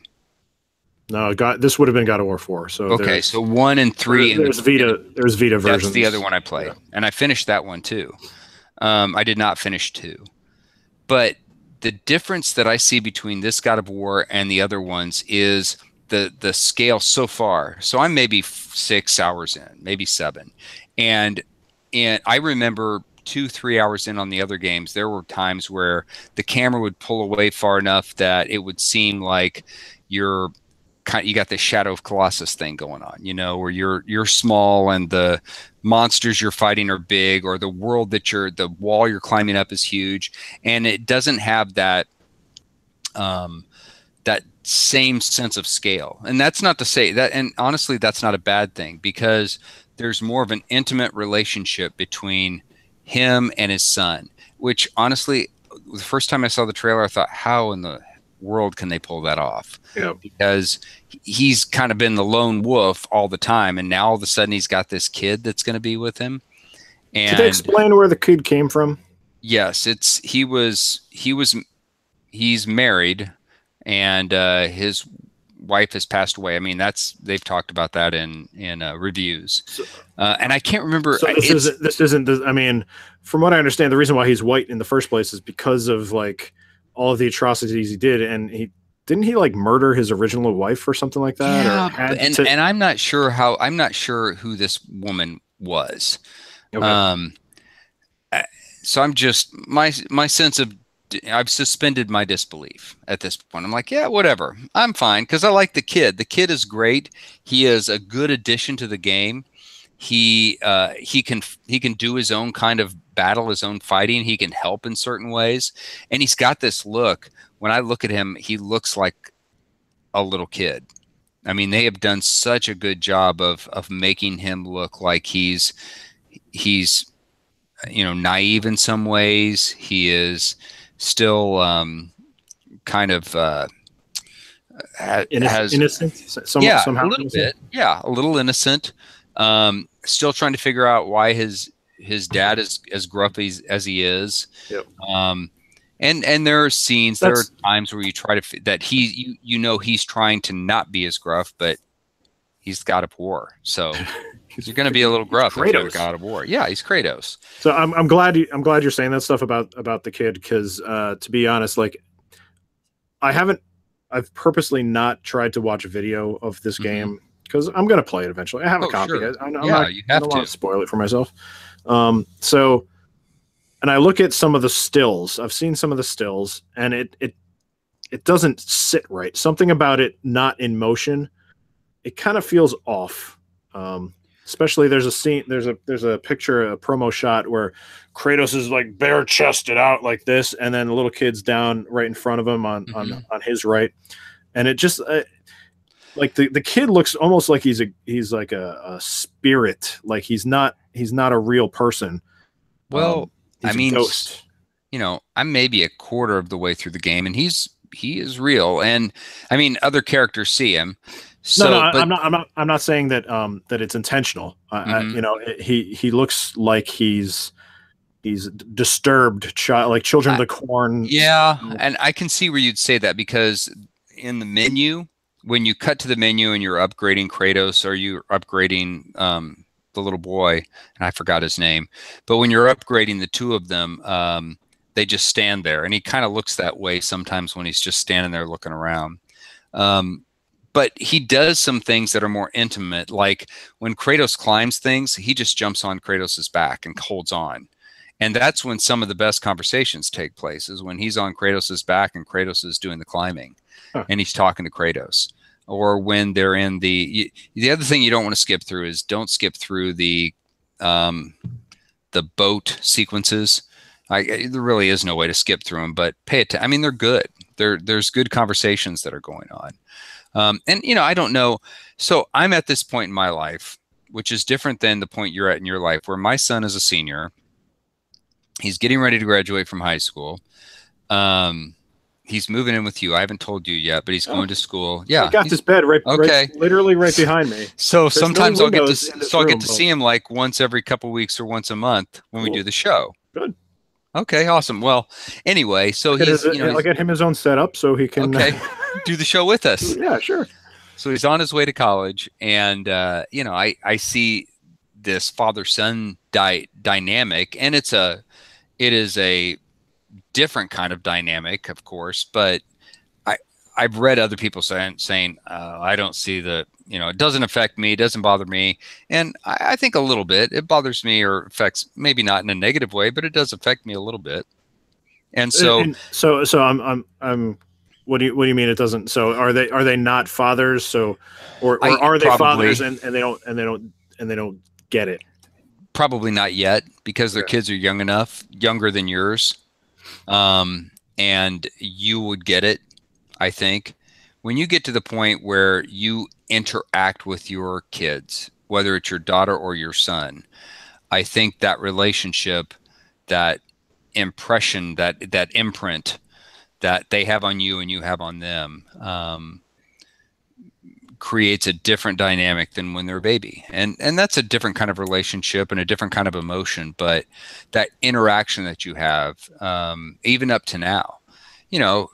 No, this would have been God of War 4. So okay, so 1 and 3. There's Vita versions. That's the other one I played, and I finished that one too. I did not finish 2, but the difference that I see between this God of War and the other ones is the scale so far. So I'm maybe 6 hours in, maybe 7. And I remember 2-3 hours in on the other games, there were times where the camera would pull away far enough that it would seem like you got this Shadow of Colossus thing going on, where you're small and the monsters you're fighting are big, or the world the wall you're climbing up is huge, and it doesn't have that same sense of scale. And that's not to say that, and honestly, that's not a bad thing, because there's more of an intimate relationship between him and his son, which honestly, the first time I saw the trailer, I thought, how in the world can they pull that off? Yeah. Because he's kind of been the lone wolf all the time, and now all of a sudden he's got this kid that's going to be with him. And did they explain where the kid came from? yes, he's married, and his wife has passed away. I mean, they've talked about that in reviews, and I can't remember. So this isn't. I mean, from what I understand, the reason why he's white in the first place is because of like all of the atrocities he did, and didn't he like murder his original wife or something like that? Yeah, and I'm not sure who this woman was. Okay. So I'm just my sense of, I've suspended my disbelief at this point. I'm like, yeah, whatever. I'm fine, because I like the kid. The kid is great. He is a good addition to the game. He can do his own kind of battle, his own fighting. He can help in certain ways, and he's got this look. When I look at him, he looks like a little kid. I mean, they have done such a good job of making him look like he's naive in some ways. He is still kind of innocent. Somehow a little bit. Yeah, a little innocent. Still trying to figure out why his dad is as gruff as he is. Yep. And there are scenes, there are times where you try to that he's trying to not be as gruff, but he's God of War, so you're going to be a little gruff if you're God of War. Yeah, he's Kratos. So I'm glad you're saying that stuff about the kid, because to be honest, like I've purposely not tried to watch a video of this game, because I'm going to play it eventually. I have a copy. Sure. I don't want to spoil it for myself. So, and I look at some of the stills. I've seen some of the stills, and it doesn't sit right. Something about it not in motion. It kind of feels off. Especially there's a scene, there's a picture, a promo shot where Kratos is like bare chested out like this, and then the little kid's down right in front of him on his right, and it just like the kid looks almost like he's like a spirit, like he's not a real person. Well, I mean, ghost. I'm maybe a quarter of the way through the game, and he is real, and I mean, other characters see him. So, I'm not saying that that it's intentional. He looks like he's disturbed child, like Children of the Corn. Yeah, and I can see where you'd say that, because in the menu, when you cut to the menu and you're upgrading Kratos, or you're upgrading the little boy, and I forgot his name, but when you're upgrading the two of them, they just stand there, and he kind of looks that way sometimes when he's just standing there looking around. But he does some things that are more intimate, like when Kratos climbs things, he just jumps on Kratos's back and holds on. And that's when some of the best conversations take place, is when he's on Kratos's back and Kratos is doing the climbing, and he's talking to Kratos. Or when they're in the other thing you don't want to skip through is, don't skip through the boat sequences. There really is no way to skip through them, but pay attention. I mean, they're good. There's good conversations that are going on. And I don't know. So I'm at this point in my life, which is different than the point you're at in your life, where my son is a senior. He's getting ready to graduate from high school. He's moving in with you. I haven't told you yet, but he's going to school. Yeah, I got this bed literally right behind me. So sometimes I'll get to see him like once every couple of weeks or once a month when we do the show. Good. Okay, awesome. Well, anyway, so I'll get him his own setup so he can do the show with us. Yeah, sure. So he's on his way to college, and I see this father-son dynamic, and it is a different kind of dynamic, of course, but I've read other people saying I don't see it doesn't affect me, it doesn't bother me, and I think a little bit it bothers me, or affects, maybe not in a negative way, but it does affect me a little bit. And so I'm what do you mean it doesn't? So are they not fathers? So or are they fathers and they don't get it? Probably not yet, because their kids are younger than yours, and you would get it, I think. when you get to the point where you interact with your kids, whether it's your daughter or your son, I think that relationship, that impression, that imprint that they have on you and you have on them, creates a different dynamic than when they're a baby. And that's a different kind of relationship and a different kind of emotion. But that interaction that you have, even up to now, you know,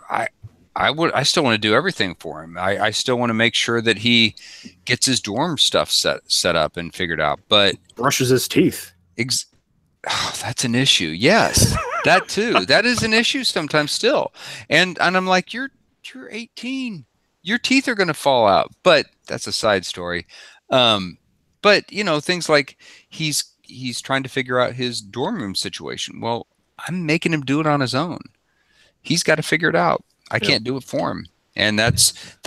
I still want to do everything for him. I still want to make sure that he gets his dorm stuff set up and figured out. But brushes his teeth. That's an issue. Yes, that too. That is an issue sometimes still. And I'm like, you're 18. Your teeth are going to fall out. But that's a side story. But you know, things like he's trying to figure out his dorm room situation. Well, I'm making him do it on his own. He's got to figure it out. I can't do it for him. And that's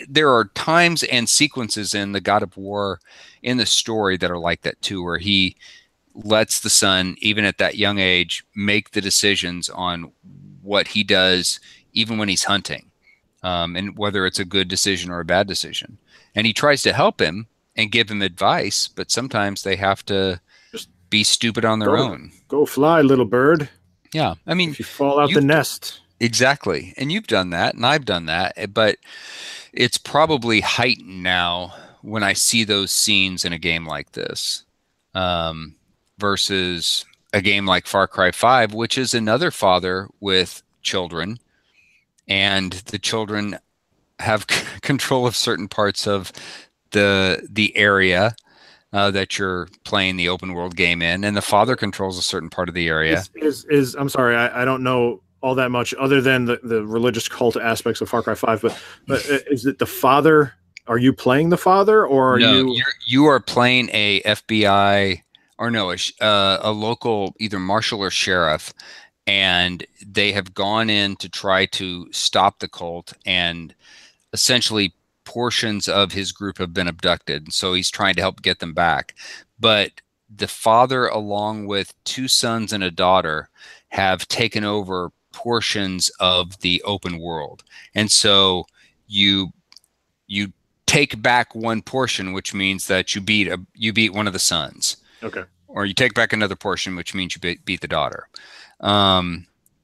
there are times and sequences in the God of War in the story that are like that too, where he lets the son, even at that young age, make the decisions on what he does, even when he's hunting, and whether it's a good decision or a bad decision. And he tries to help him and give him advice, but sometimes they have to just be stupid on their own. Go fly, little bird. Yeah. I mean, if you fall out the nest. Exactly. And you've done that, and I've done that, but it's probably heightened now when I see those scenes in a game like this, versus a game like Far Cry 5, which is another father with children, and the children have control of certain parts of the area that you're playing the open world game in, and the father controls a certain part of the area. I'm sorry, I don't know all that much other than the religious cult aspects of Far Cry 5, but is it the father? Are you playing the father, or are you are playing a FBI, or no, a local either marshal or sheriff, and they have gone in to try to stop the cult, and essentially portions of his group have been abducted. So he's trying to help get them back. But the father, along with two sons and a daughter, have taken over portions of the open world. And so you take back one portion, which means that you beat one of the sons. Okay. Or you take back another portion, which means you beat the daughter.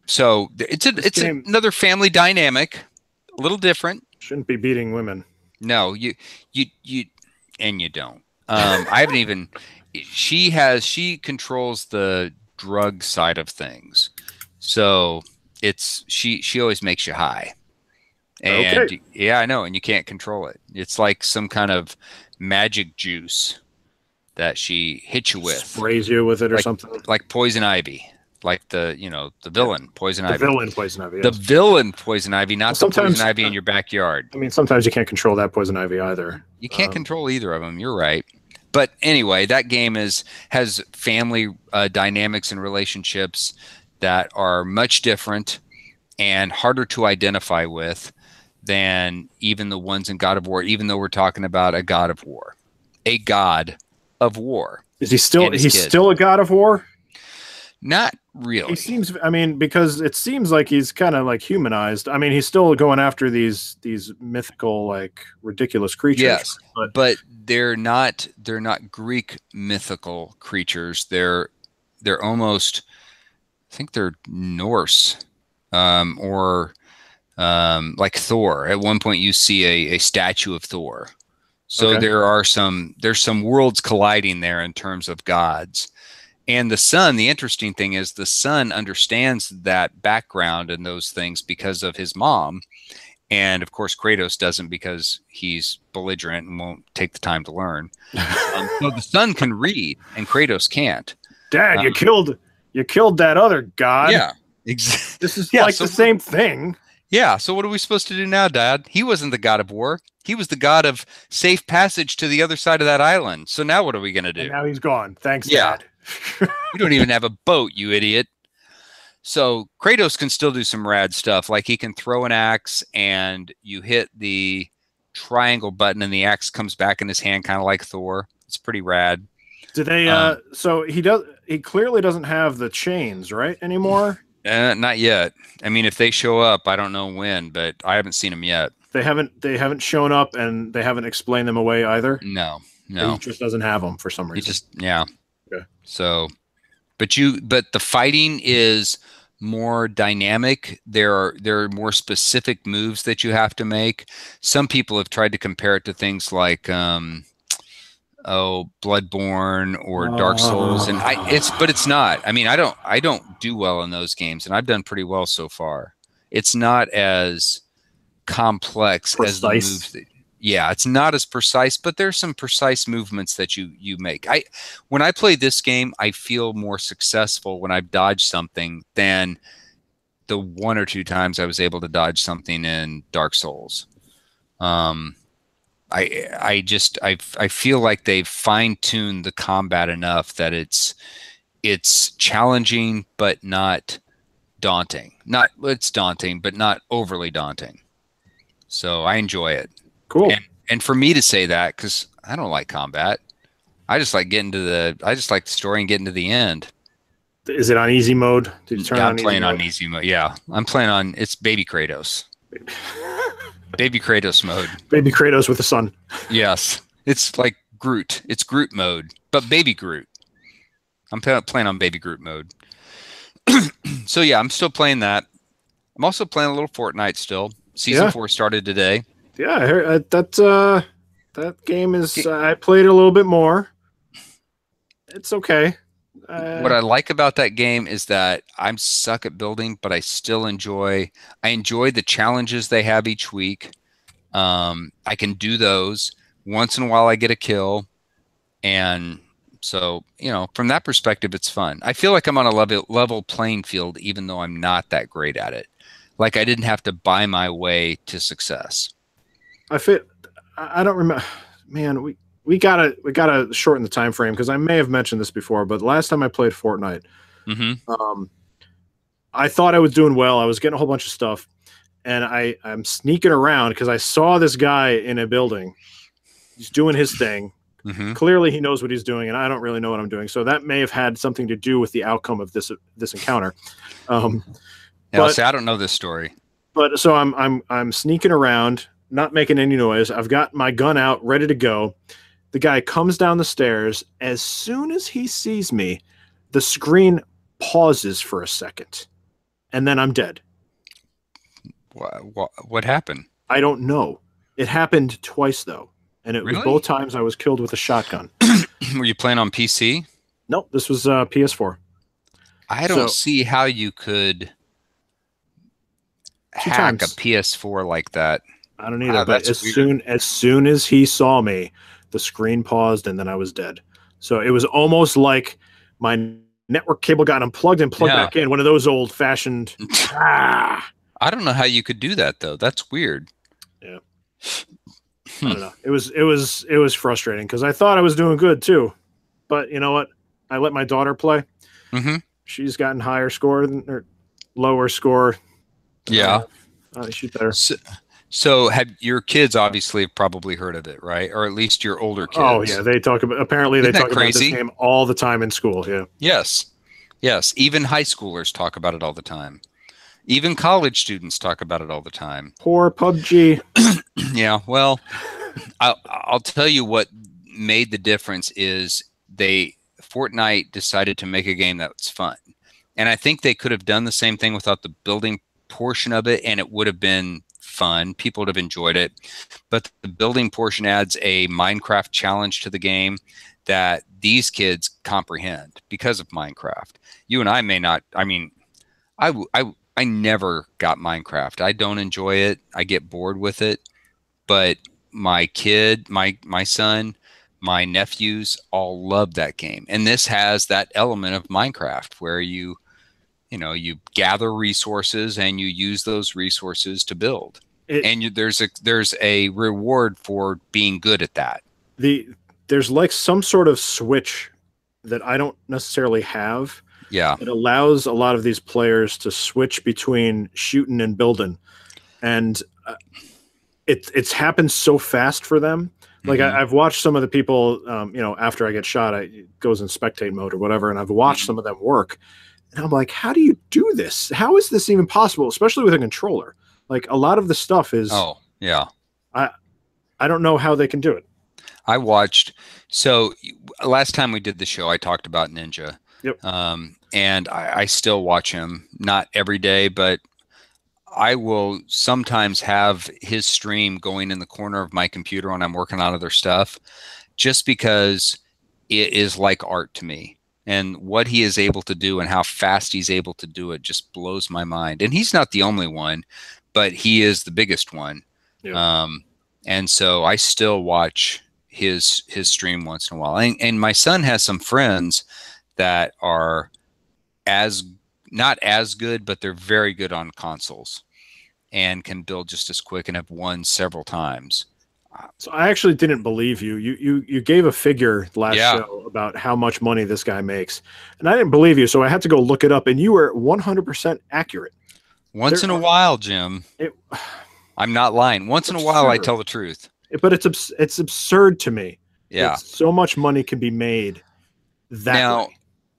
So it's another family dynamic, a little different. Shouldn't be beating women. No, you and you don't. I haven't even. She controls the drug side of things, so she always makes you high. And okay. Yeah, I know, and you can't control it. It's like some kind of magic juice that she hits you with, sprays you with it, or something like poison ivy. Like the villain Poison Ivy. The villain Poison Ivy. Yes. The villain Poison Ivy, not the Poison Ivy in your backyard. I mean, sometimes you can't control that Poison Ivy either. You can't control either of them. You're right. But anyway, that game has family dynamics and relationships that are much different and harder to identify with than even the ones in God of War. Even though we're talking about a God of War, a God of War. Is he still? He's still a God of War? Not really. He seems, I mean, because it seems like he's kind of like humanized. I mean, he's still going after these mythical, like ridiculous creatures. Yes, but they're not Greek mythical creatures. They're almost, I think they're Norse, or like Thor. At one point, you see a statue of Thor. So okay. There's some worlds colliding there in terms of gods. And the son, the interesting thing is the son understands that background and those things because of his mom. And of course, Kratos doesn't, because he's belligerent and won't take the time to learn. So the son can read and Kratos can't. Dad, you killed that other god. Yeah. This is the same thing. Yeah. So what are we supposed to do now, Dad? He wasn't the God of War. He was the god of safe passage to the other side of that island. So now what are we going to do? And now he's gone. Thanks, Dad. You don't even have a boat, you idiot. So Kratos can still do some rad stuff. Like he can throw an axe and you hit the triangle button and the axe comes back in his hand, kind of like Thor. It's pretty rad. Do they, so he clearly doesn't have the chains, right, anymore? Not yet. I mean, if they show up, I don't know when, but I haven't seen them yet. They haven't shown up, and they haven't explained them away either. No, He just doesn't have them for some he reason. just yeah. Okay. So, but the fighting is more dynamic. There are more specific moves that you have to make. Some people have tried to compare it to things like Bloodborne or Dark Souls, and but it's not. I mean, I don't do well in those games, and I've done pretty well so far. It's not as complex as the moves that, yeah, it's not as precise, but there's some precise movements that you make. When I play this game, I feel more successful when I've dodged something than the one or two times I was able to dodge something in Dark Souls. I feel like they've fine-tuned the combat enough that it's challenging but not daunting. It's daunting but not overly daunting. So I enjoy it. Cool. And for me to say that, because I don't like combat, I just like the story and getting to the end. Is it on easy mode? Did you turn I'm playing on easy mode. Yeah, I'm playing on it's Baby Kratos. Baby Kratos mode. Baby Kratos with the sun. Yes, it's like Groot. It's Groot mode, but Baby Groot. I'm playing on Baby Groot mode. So yeah, I'm still playing that. I'm also playing a little Fortnite still. Season 4 started today. Yeah, I heard that game is. I played a little bit more. It's okay. What I like about that game is that I'm suck at building, but I still enjoy the challenges they have each week. I can do those. Once in a while I get a kill. And so, from that perspective, it's fun. I feel like I'm on a level playing field, even though I'm not that great at it. Like I didn't have to buy my way to success. I don't remember, man, we gotta shorten the time frame, because I may have mentioned this before, but last time I played Fortnite, I thought I was doing well. I was getting a whole bunch of stuff, and I'm sneaking around because I saw this guy in a building. He's doing his thing. Clearly he knows what he's doing, and I don't really know what I'm doing. So that may have had something to do with the outcome of this encounter. But I don't know this story. But so I'm sneaking around, not making any noise. I've got my gun out, ready to go. The guy comes down the stairs. As soon as he sees me, the screen pauses for a second, and then I'm dead. What happened? I don't know. It happened twice, though, and it was both times I was killed with a shotgun. Were you playing on PC? Nope, this was PS4. I don't see how you could hack a PS4 like that. I don't either. But as soon as he saw me, the screen paused, and then I was dead. So it was almost like my network cable got unplugged and plugged back in. One of those old-fashioned. I don't know how you could do that though. That's weird. Yeah. I don't know. It was frustrating because I thought I was doing good too, but you know what? I let my daughter play. She's gotten higher score or lower score. Yeah. She's better. So have your kids obviously probably heard of it, right? Or at least your older kids. Oh yeah, they talk about. Apparently, they talk about this game all the time in school. Yeah. Yes. Even high schoolers talk about it all the time. Even college students talk about it all the time. Poor PUBG. Yeah. Well, I'll tell you what made the difference is Fortnite decided to make a game that's fun, and I think they could have done the same thing without the building portion of it, and it would have been fun. People would have enjoyed it. But the building portion adds a Minecraft challenge to the game that these kids comprehend because of Minecraft. You and I may not. I mean, I never got Minecraft. I don't enjoy it. I get bored with it. But my kid, my son, my nephews all love that game. And this has that element of Minecraft where you gather resources and you use those resources to build. There's a reward for being good at that. There's like some sort of switch that I don't necessarily have. Yeah. It allows a lot of these players to switch between shooting and building. And it's happened so fast for them. Like I've watched some of the people, after I get shot, it goes in spectate mode or whatever. And I've watched some of them work. And I'm like, how do you do this? How is this even possible? Especially with a controller. Like a lot of the stuff is Yeah. I I don't know how they can do it. I watched. So last time we did the show, I talked about Ninja. Yep. And I still watch him, not every day, but I will sometimes have his stream going in the corner of my computer when I'm working on other stuff, just because it is like art to me. And what he is able to do and how fast he's able to do it just blows my mind. And he's not the only one, but he is the biggest one. Yep. And so I still watch his stream once in a while. And my son has some friends that are as not as good, but they're very good on consoles and can build just as quick and have won several times. So I actually didn't believe you. You gave a figure last Yeah. show about how much money this guy makes, and I didn't believe you. So I had to go look it up, and you were 100% accurate. Once in a while, Jim, I'm not lying. Once in a while, I tell the truth. But it's absurd to me. Yeah. So much money can be made that way.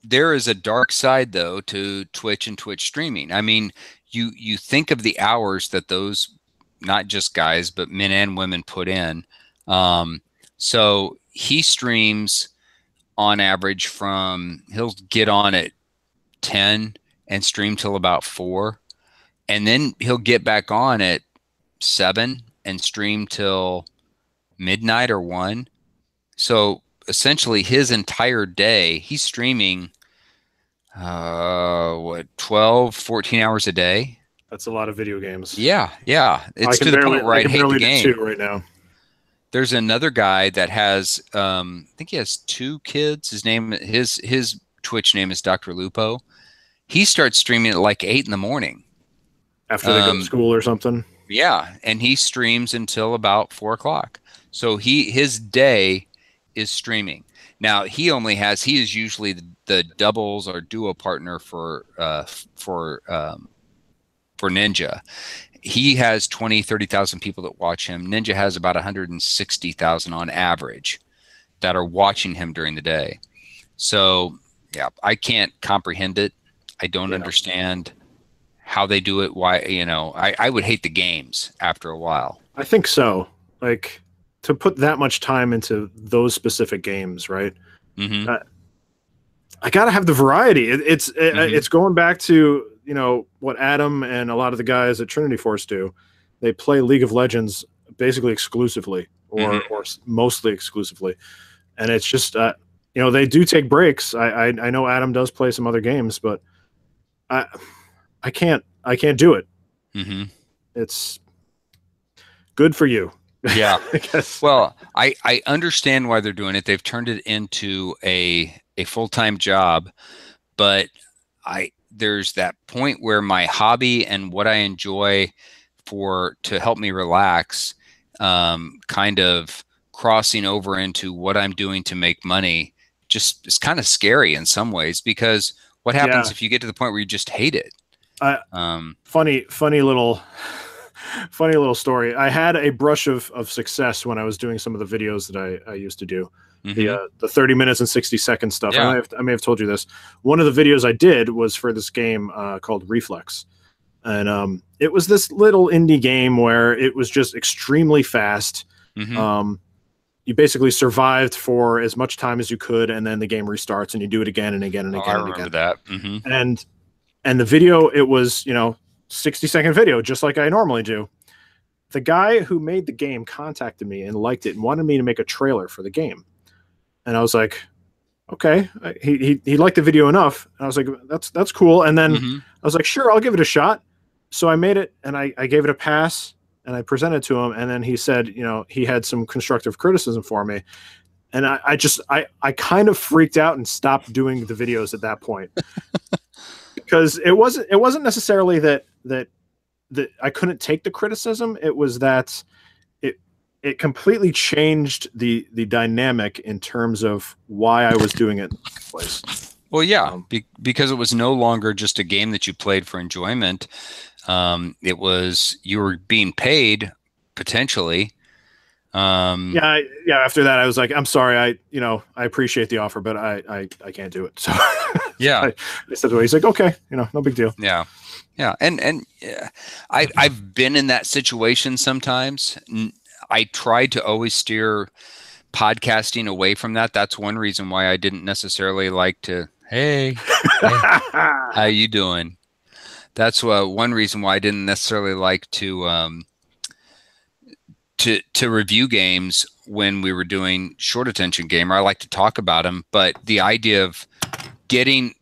There is a dark side, though, to Twitch and Twitch streaming. I mean, you think of the hours that those, not just guys, but men and women put in. So he streams on average he'll get on at 10 and stream till about 4. And then he'll get back on at 7 and stream till midnight or 1. So essentially his entire day, he's streaming 12, 14 hours a day. That's a lot of video games. Yeah. It's to the point where I'd hate the game. Right now. There's another guy that has I think he has 2 kids. His Twitch name is Dr. Lupo. He starts streaming at like 8 in the morning. After they go to school or something. Yeah, and he streams until about 4 o'clock. So his day is streaming. Now he is usually the doubles or duo partner for Ninja. He has 20, 30,000 people that watch him. Ninja has about 160,000 on average that are watching him during the day. So yeah, I can't comprehend it. I don't understand how they do it. Why, I would hate the games after a while. I think so. Like, to put that much time into those specific games, right? Mm-hmm. I gotta have the variety. It's going back to what Adam and a lot of the guys at Trinity Force do. They play League of Legends basically exclusively, or mostly exclusively, and it's just they do take breaks. I know Adam does play some other games, but I can't do it. Mm-hmm. It's good for you. Yeah. I guess. Well, I understand why they're doing it. They've turned it into a full-time job, but there's that point where my hobby and what I enjoy to help me relax, kind of crossing over into what I'm doing to make money, just it's kind of scary in some ways, because what happens if you get to the point where you just hate it? Funny little story. I had a brush of success when I was doing some of the videos that I used to do. Mm-hmm. The 30 minutes and 60 second stuff. Yeah. I may have told you this. One of the videos I did was for this game called Reflex. And it was this little indie game where it was just extremely fast. Mm-hmm. You basically survived for as much time as you could, and then the game restarts and you do it again and again and again. I remember that. Mm-hmm. And the video, it was 60-second video, just like I normally do. The guy who made the game contacted me and liked it and wanted me to make a trailer for the game. And I was like, okay. He liked the video enough. And I was like, that's cool. And then I was like, sure, I'll give it a shot. So I made it and I gave it a pass and I presented it to him. And then he said, he had some constructive criticism for me. And I kind of freaked out and stopped doing the videos at that point. Because it wasn't necessarily that I couldn't take the criticism. It was that it completely changed the dynamic in terms of why I was doing it in the first place. Well, yeah, because it was no longer just a game that you played for enjoyment. It was, you were being paid potentially Yeah, after that, I was like, I'm sorry, I appreciate the offer, but I can't do it. So Yeah. I said, well, he's like, okay, no big deal. Yeah. Yeah. And yeah, I've been in that situation sometimes. I try to always steer podcasting away from that. That's one reason why I didn't necessarily like to, hey, how you doing? That's one reason why I didn't necessarily like to review games when we were doing short attention gamer. I like to talk about them, but the idea of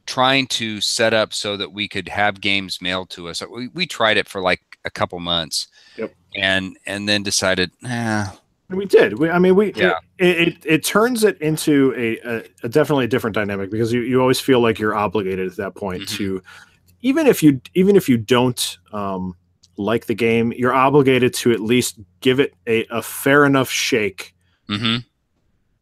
trying to set up so that we could have games mailed to us. We tried it for like a couple months. Yep. And then decided, we did. Yeah. It turns it into a definitely a different dynamic, because you always feel like you're obligated at that point to, even if you don't like the game, you're obligated to at least give it a fair enough shake.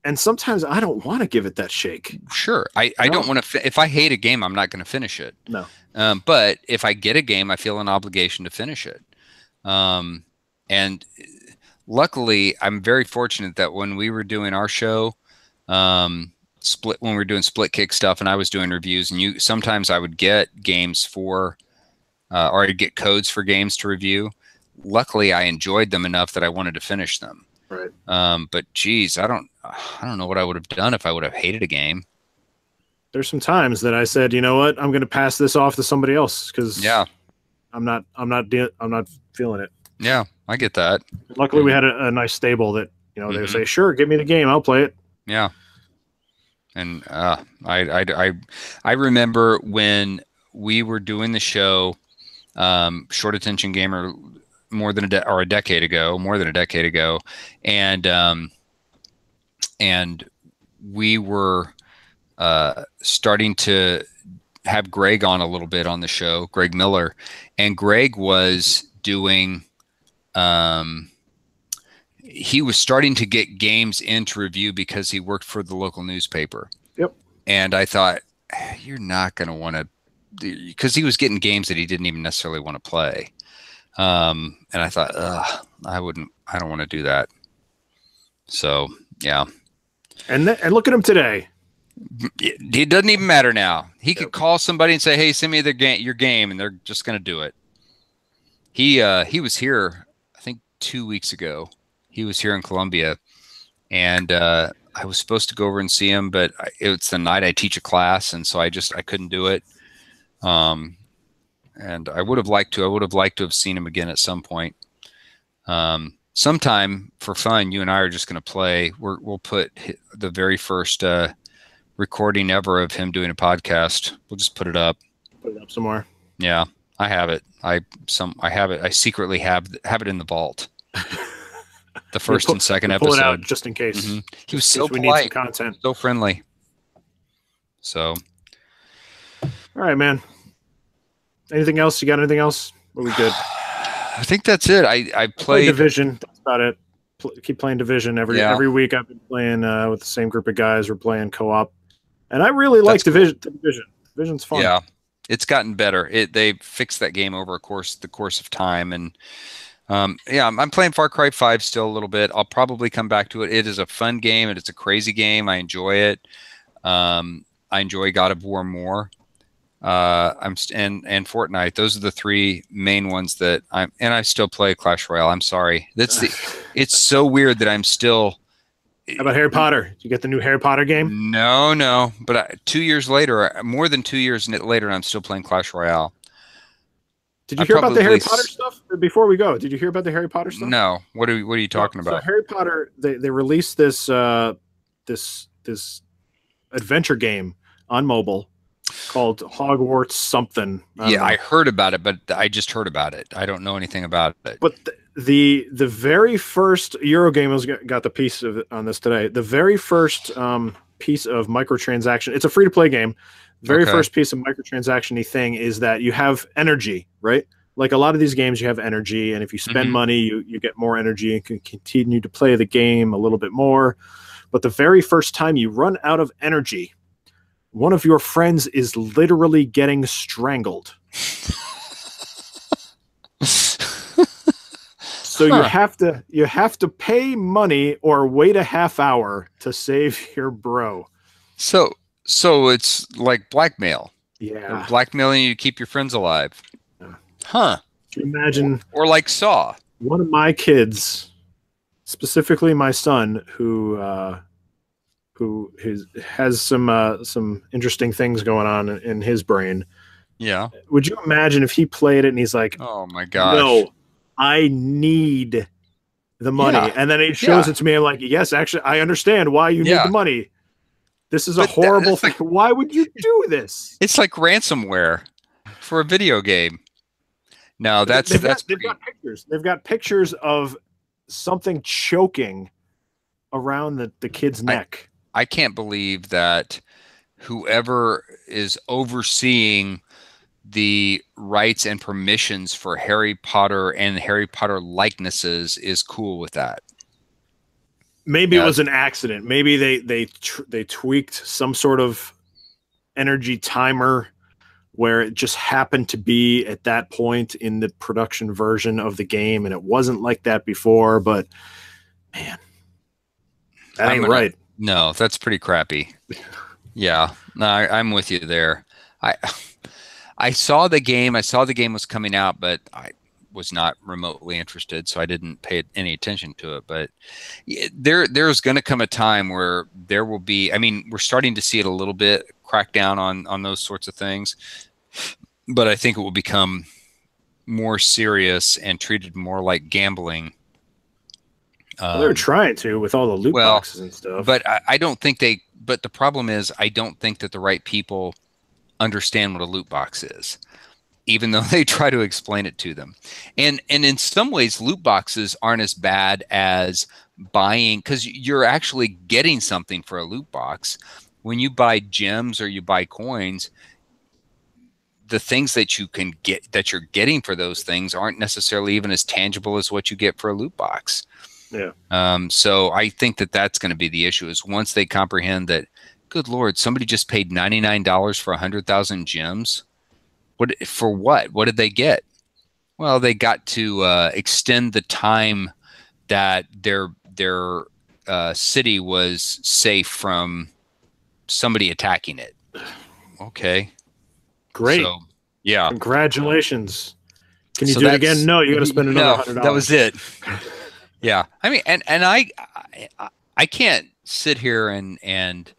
And sometimes I don't want to give it that shake. Sure. I don't want to. If I hate a game, I'm not going to finish it. No. But if I get a game, I feel an obligation to finish it. And luckily, I'm very fortunate that when we were doing our show, when we were doing split kick stuff, and I was doing reviews, and sometimes I would get games for, or I'd get codes for games to review. Luckily, I enjoyed them enough that I wanted to finish them. Right. But geez, I don't know what I would have done if I would have hated a game. There's some times that I said, you know what, I'm going to pass this off to somebody else, because I'm not feeling it. Yeah, I get that. Luckily, we had a nice stable that they would say, sure, give me the game, I'll play it. Yeah. And I remember when we were doing the show, Short Attention Gamer, more than a decade ago, and we were starting to have Greg on a little bit on the show, Greg Miller, and Greg was doing. He was starting to get games into review because he worked for the local newspaper. Yep. And I thought, you're not going to want to, because he was getting games that he didn't even necessarily want to play. And I thought, I don't want to do that. So, yeah. And look at him today. It doesn't even matter now. He could call somebody and say, hey, send me your game, and they're just going to do it. He was here, I think 2 weeks ago. He was here in Columbia, and I was supposed to go over and see him, but it's the night I teach a class, and so I couldn't do it. And I would have liked to. I would have liked to have seen him again at some point. Sometime for fun, you and I are just going to play. We'll put the very first recording ever of him doing a podcast. We'll just put it up. Put it up somewhere. Yeah, I have it. I have it. I secretly have it in the vault. The first and second episode. Pull it out just in case. He was so polite, need some content. So friendly. So, all right, man. Anything else? You got anything else? Are we good? I think that's it. I played Division. That's about it. Keep playing Division every week. I've been playing with the same group of guys. We're playing co-op, and I really like Division. Division's fun. Yeah, it's gotten better. They fixed that game over the course of time, and I'm playing Far Cry 5 still a little bit. I'll probably come back to it. It is a fun game, and it's a crazy game. I enjoy it. I enjoy God of War more. And Fortnite. Those are the three main ones that I still play Clash Royale. I'm sorry. It's so weird that I'm still. How about Harry Potter? Did you get the new Harry Potter game? No. But 2 years later, more than 2 years later, I'm still playing Clash Royale. Did you hear about the Harry Potter stuff? Before we go, did you hear about the Harry Potter stuff? No. What are you talking about? So Harry Potter, they released this adventure game on mobile called Hogwarts something. I heard about it, but I just heard about it. I don't know anything about it. But the very first Eurogamer got the piece of it on this today. The very first piece of microtransaction. It's a free to play game. Very first piece of microtransaction-y thing is that you have energy, right? Like a lot of these games, you have energy, and if you spend money, you get more energy and can continue to play the game a little bit more. But the very first time you run out of energy, one of your friends is literally getting strangled. So So you have to pay money or wait a half hour to save your bro. So it's like blackmail. They're Yeah. blackmailing you to keep your friends alive. Yeah. Huh. Can you imagine Or like Saw. one of my kids, specifically my son, has some interesting things going on in his brain. Yeah. Would you imagine if he played it and he's like, Oh my gosh. "No, I need the money," Yeah. and then he shows Yeah. it to me. I'm like, "Yes, actually, I understand why you need Yeah. the money. This is a But horrible that's thing. like, Why would you do this?" it's like ransomware for a video game. No, that's They've pretty. got pictures. They've got pictures of something choking around the kid's neck. I can't believe that whoever is overseeing the rights and permissions for Harry Potter and Harry Potter likenesses is cool with that. Maybe it Yeah. was an accident. Maybe they tweaked some sort of energy timer where it just happened to be at that point in the production version of the game, and it wasn't like that before. But man, that ain't right. No, that's pretty crappy. Yeah, no, I'm with you there. I I saw the game. I saw the game was coming out, but I was not remotely interested, so I didn't pay any attention to it. But there's going to come a time where there will be. I mean, we're starting to see it a little bit crack down on those sorts of things, but I think it will become more serious and treated more like gambling. Well, they're trying to with all the loot boxes and stuff. But I don't think they. But the problem is, I don't think that the right people understand what a loot box is, even though they try to explain it to them. And in some ways, loot boxes aren't as bad as buying, because you're actually getting something for a loot box. When you buy gems or you buy coins, the things that you can get, that you're getting for those things, aren't necessarily even as tangible as what you get for a loot box. Yeah. So I think that that's going to be the issue, is once they comprehend that, good Lord, somebody just paid $99 for 100,000 gems. What for? What did they get? Well, they got to extend the time that their city was safe from somebody attacking it. Okay. Great. So, yeah. Congratulations. Can you do it again? No, you got to spend another $100. That was it. Yeah. I mean, and I can't sit here and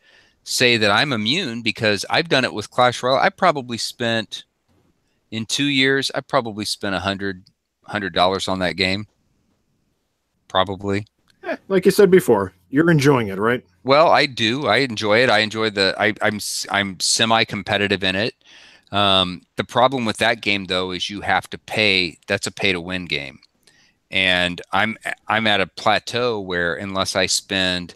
say that I'm immune, because I've done it with Clash Royale. I probably spent, in 2 years, I probably spent $100 on that game. Probably. Like you said before, you're enjoying it, right? Well, I do. I enjoy it. I enjoy I'm semi-competitive in it. The problem with that game, though, is you have to pay. That's a pay-to-win game, and I'm at a plateau where unless I spend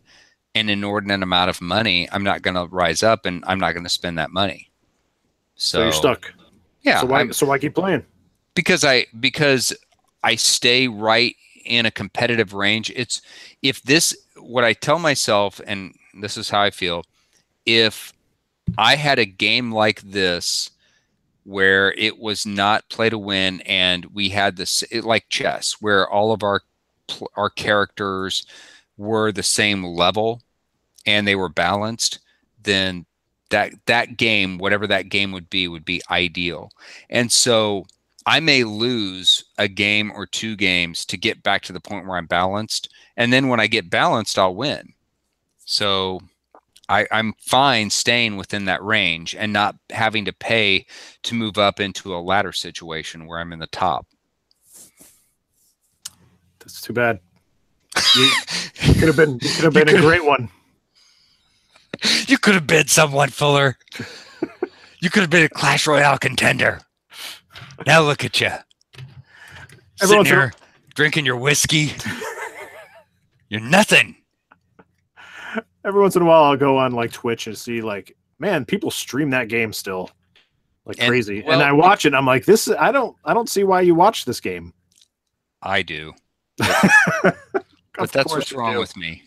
an inordinate amount of money, I'm not going to rise up, and I'm not going to spend that money. So you're stuck. Yeah. So why keep playing? Because I stay right in a competitive range. It's what I tell myself, and this is how I feel, if I had a game like this where it was not play to win, and we had this, like chess, where all of our characters were the same level and they were balanced, then that game, whatever that game would be ideal. And so I may lose a game or 2 games to get back to the point where I'm balanced. And then when I get balanced, I'll win. So I'm fine staying within that range and not having to pay to move up into a ladder situation where I'm in the top. That's too bad. You could have been a great one. You could have been someone, Fuller. You could have been a Clash Royale contender. Now look at you. Sitting here drinking your whiskey. You're nothing. Every once in a while, I'll go on like Twitch and see, like, man, people stream that game still like crazy, and I watch it. And I'm like, this. I don't see why you watch this game. I do, but that's what's wrong with me.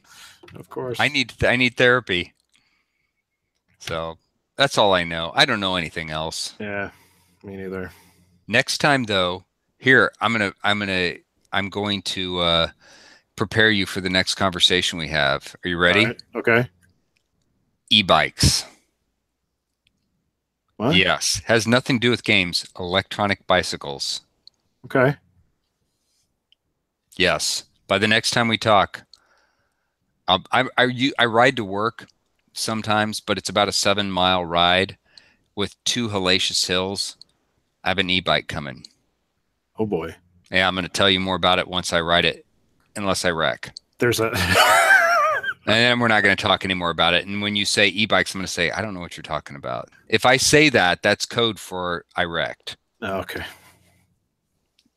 Of course, I need therapy. So that's all I know. I don't know anything else. Yeah, me neither. Next time, though, here I'm gonna I'm going to prepare you for the next conversation we have. Are you ready? All right. Okay. E-bikes. What? Yes. Has nothing to do with games. Electronic bicycles. Okay. Yes. By the next time we talk, I ride to work sometimes, but it's about a 7-mile ride with 2 hellacious hills. I have an e-bike coming. Oh boy. Yeah, I'm going to tell you more about it once I ride it, unless I wreck. There's a. And then we're not going to talk anymore about it. And when you say e-bikes, I'm going to say, I don't know what you're talking about. If I say that, that's code for I wrecked. Oh, okay.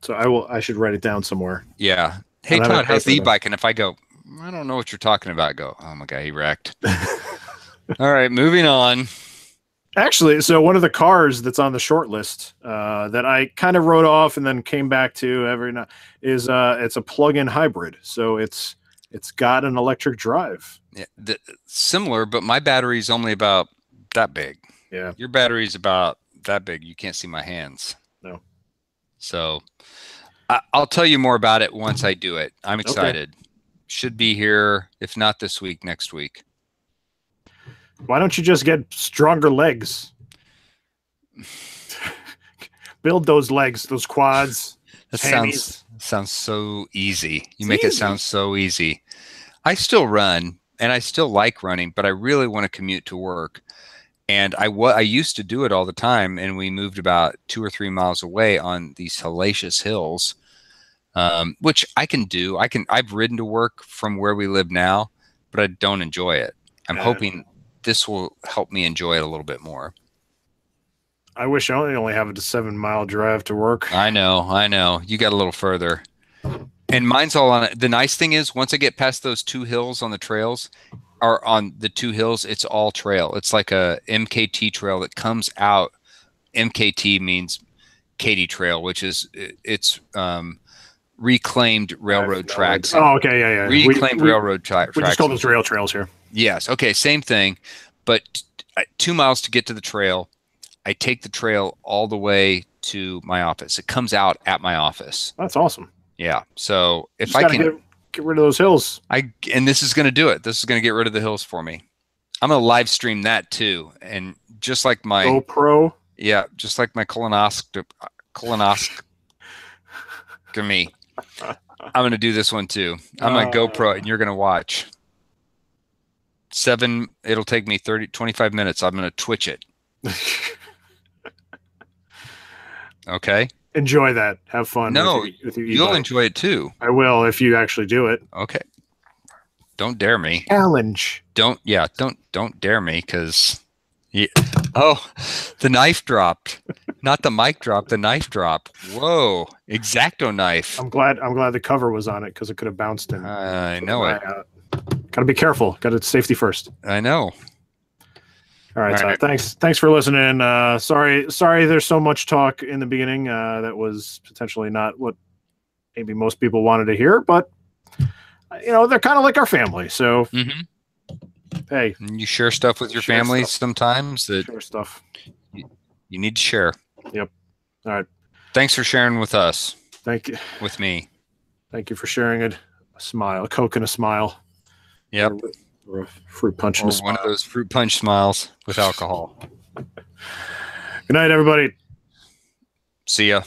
So I should write it down somewhere. Yeah. Hey, I'll have Todd, it how's the paper then. e-bike? And if I go, I don't know what you're talking about, I go, oh my God, he wrecked. All right, moving on. Actually, so one of the cars that's on the short list that I kind of wrote off and then came back to every night is it's a plug-in hybrid. So it's got an electric drive. Yeah, similar, but my battery is only about that big. Yeah. Your battery is about that big. You can't see my hands. No. So I'll tell you more about it once I do it. I'm excited. Okay. Should be here, if not this week, next week. Why don't you just get stronger legs? Build those legs, those quads. That sounds so easy. You make it sound so easy. I still run, and I still like running, but I really want to commute to work. And I used to do it all the time, and we moved about 2 or 3 miles away on these hellacious hills, which I can do. I've ridden to work from where we live now, but I don't enjoy it. I'm hoping this will help me enjoy it a little bit more. I wish I only have a 7-mile drive to work. I know. You got a little further. And mine's all on it. The nice thing is, once I get past those 2 hills on the trails, or on the 2 hills, it's all trail. It's like a MKT trail that comes out. MKT means Katy Trail, which is it's reclaimed railroad tracks. Oh, okay, yeah. Reclaimed railroad tracks. We just call those rail trails here. Yes. Okay. Same thing, but 2 miles to get to the trail. I take the trail all the way to my office. It comes out at my office. That's awesome. Yeah. So if I can get rid of those hills, and this is going to do it. This is going to get rid of the hills for me. I'm going to live stream that too, and just like my GoPro. Yeah, just like my colonoscopy. I'm going to do this one too. I'm on GoPro, and you're going to watch. It'll take me 25 minutes. I'm going to Twitch it. Okay. Enjoy that. Have fun. No, with your you'll enjoy it too. I will if you actually do it. Okay. Don't dare me. Challenge. Don't dare me, because oh, the knife dropped. Not the mic drop, the knife drop. Whoa, X-Acto knife. I'm glad the cover was on it, because it could have bounced in. I know it. Gotta be careful. Gotta safety first. I know. All right, so thanks for listening. Sorry there's so much talk in the beginning that was potentially not what maybe most people wanted to hear, but they're kind of like our family. So hey, you share stuff with your family sometimes that share stuff you need to share. Yep. All right. Thanks for sharing with us. Thank you. With me. Thank you for sharing it. A smile, a Coke and a smile. Yep. Or a fruit punch and a smile. One of those fruit punch smiles with alcohol. Good night, everybody. See ya.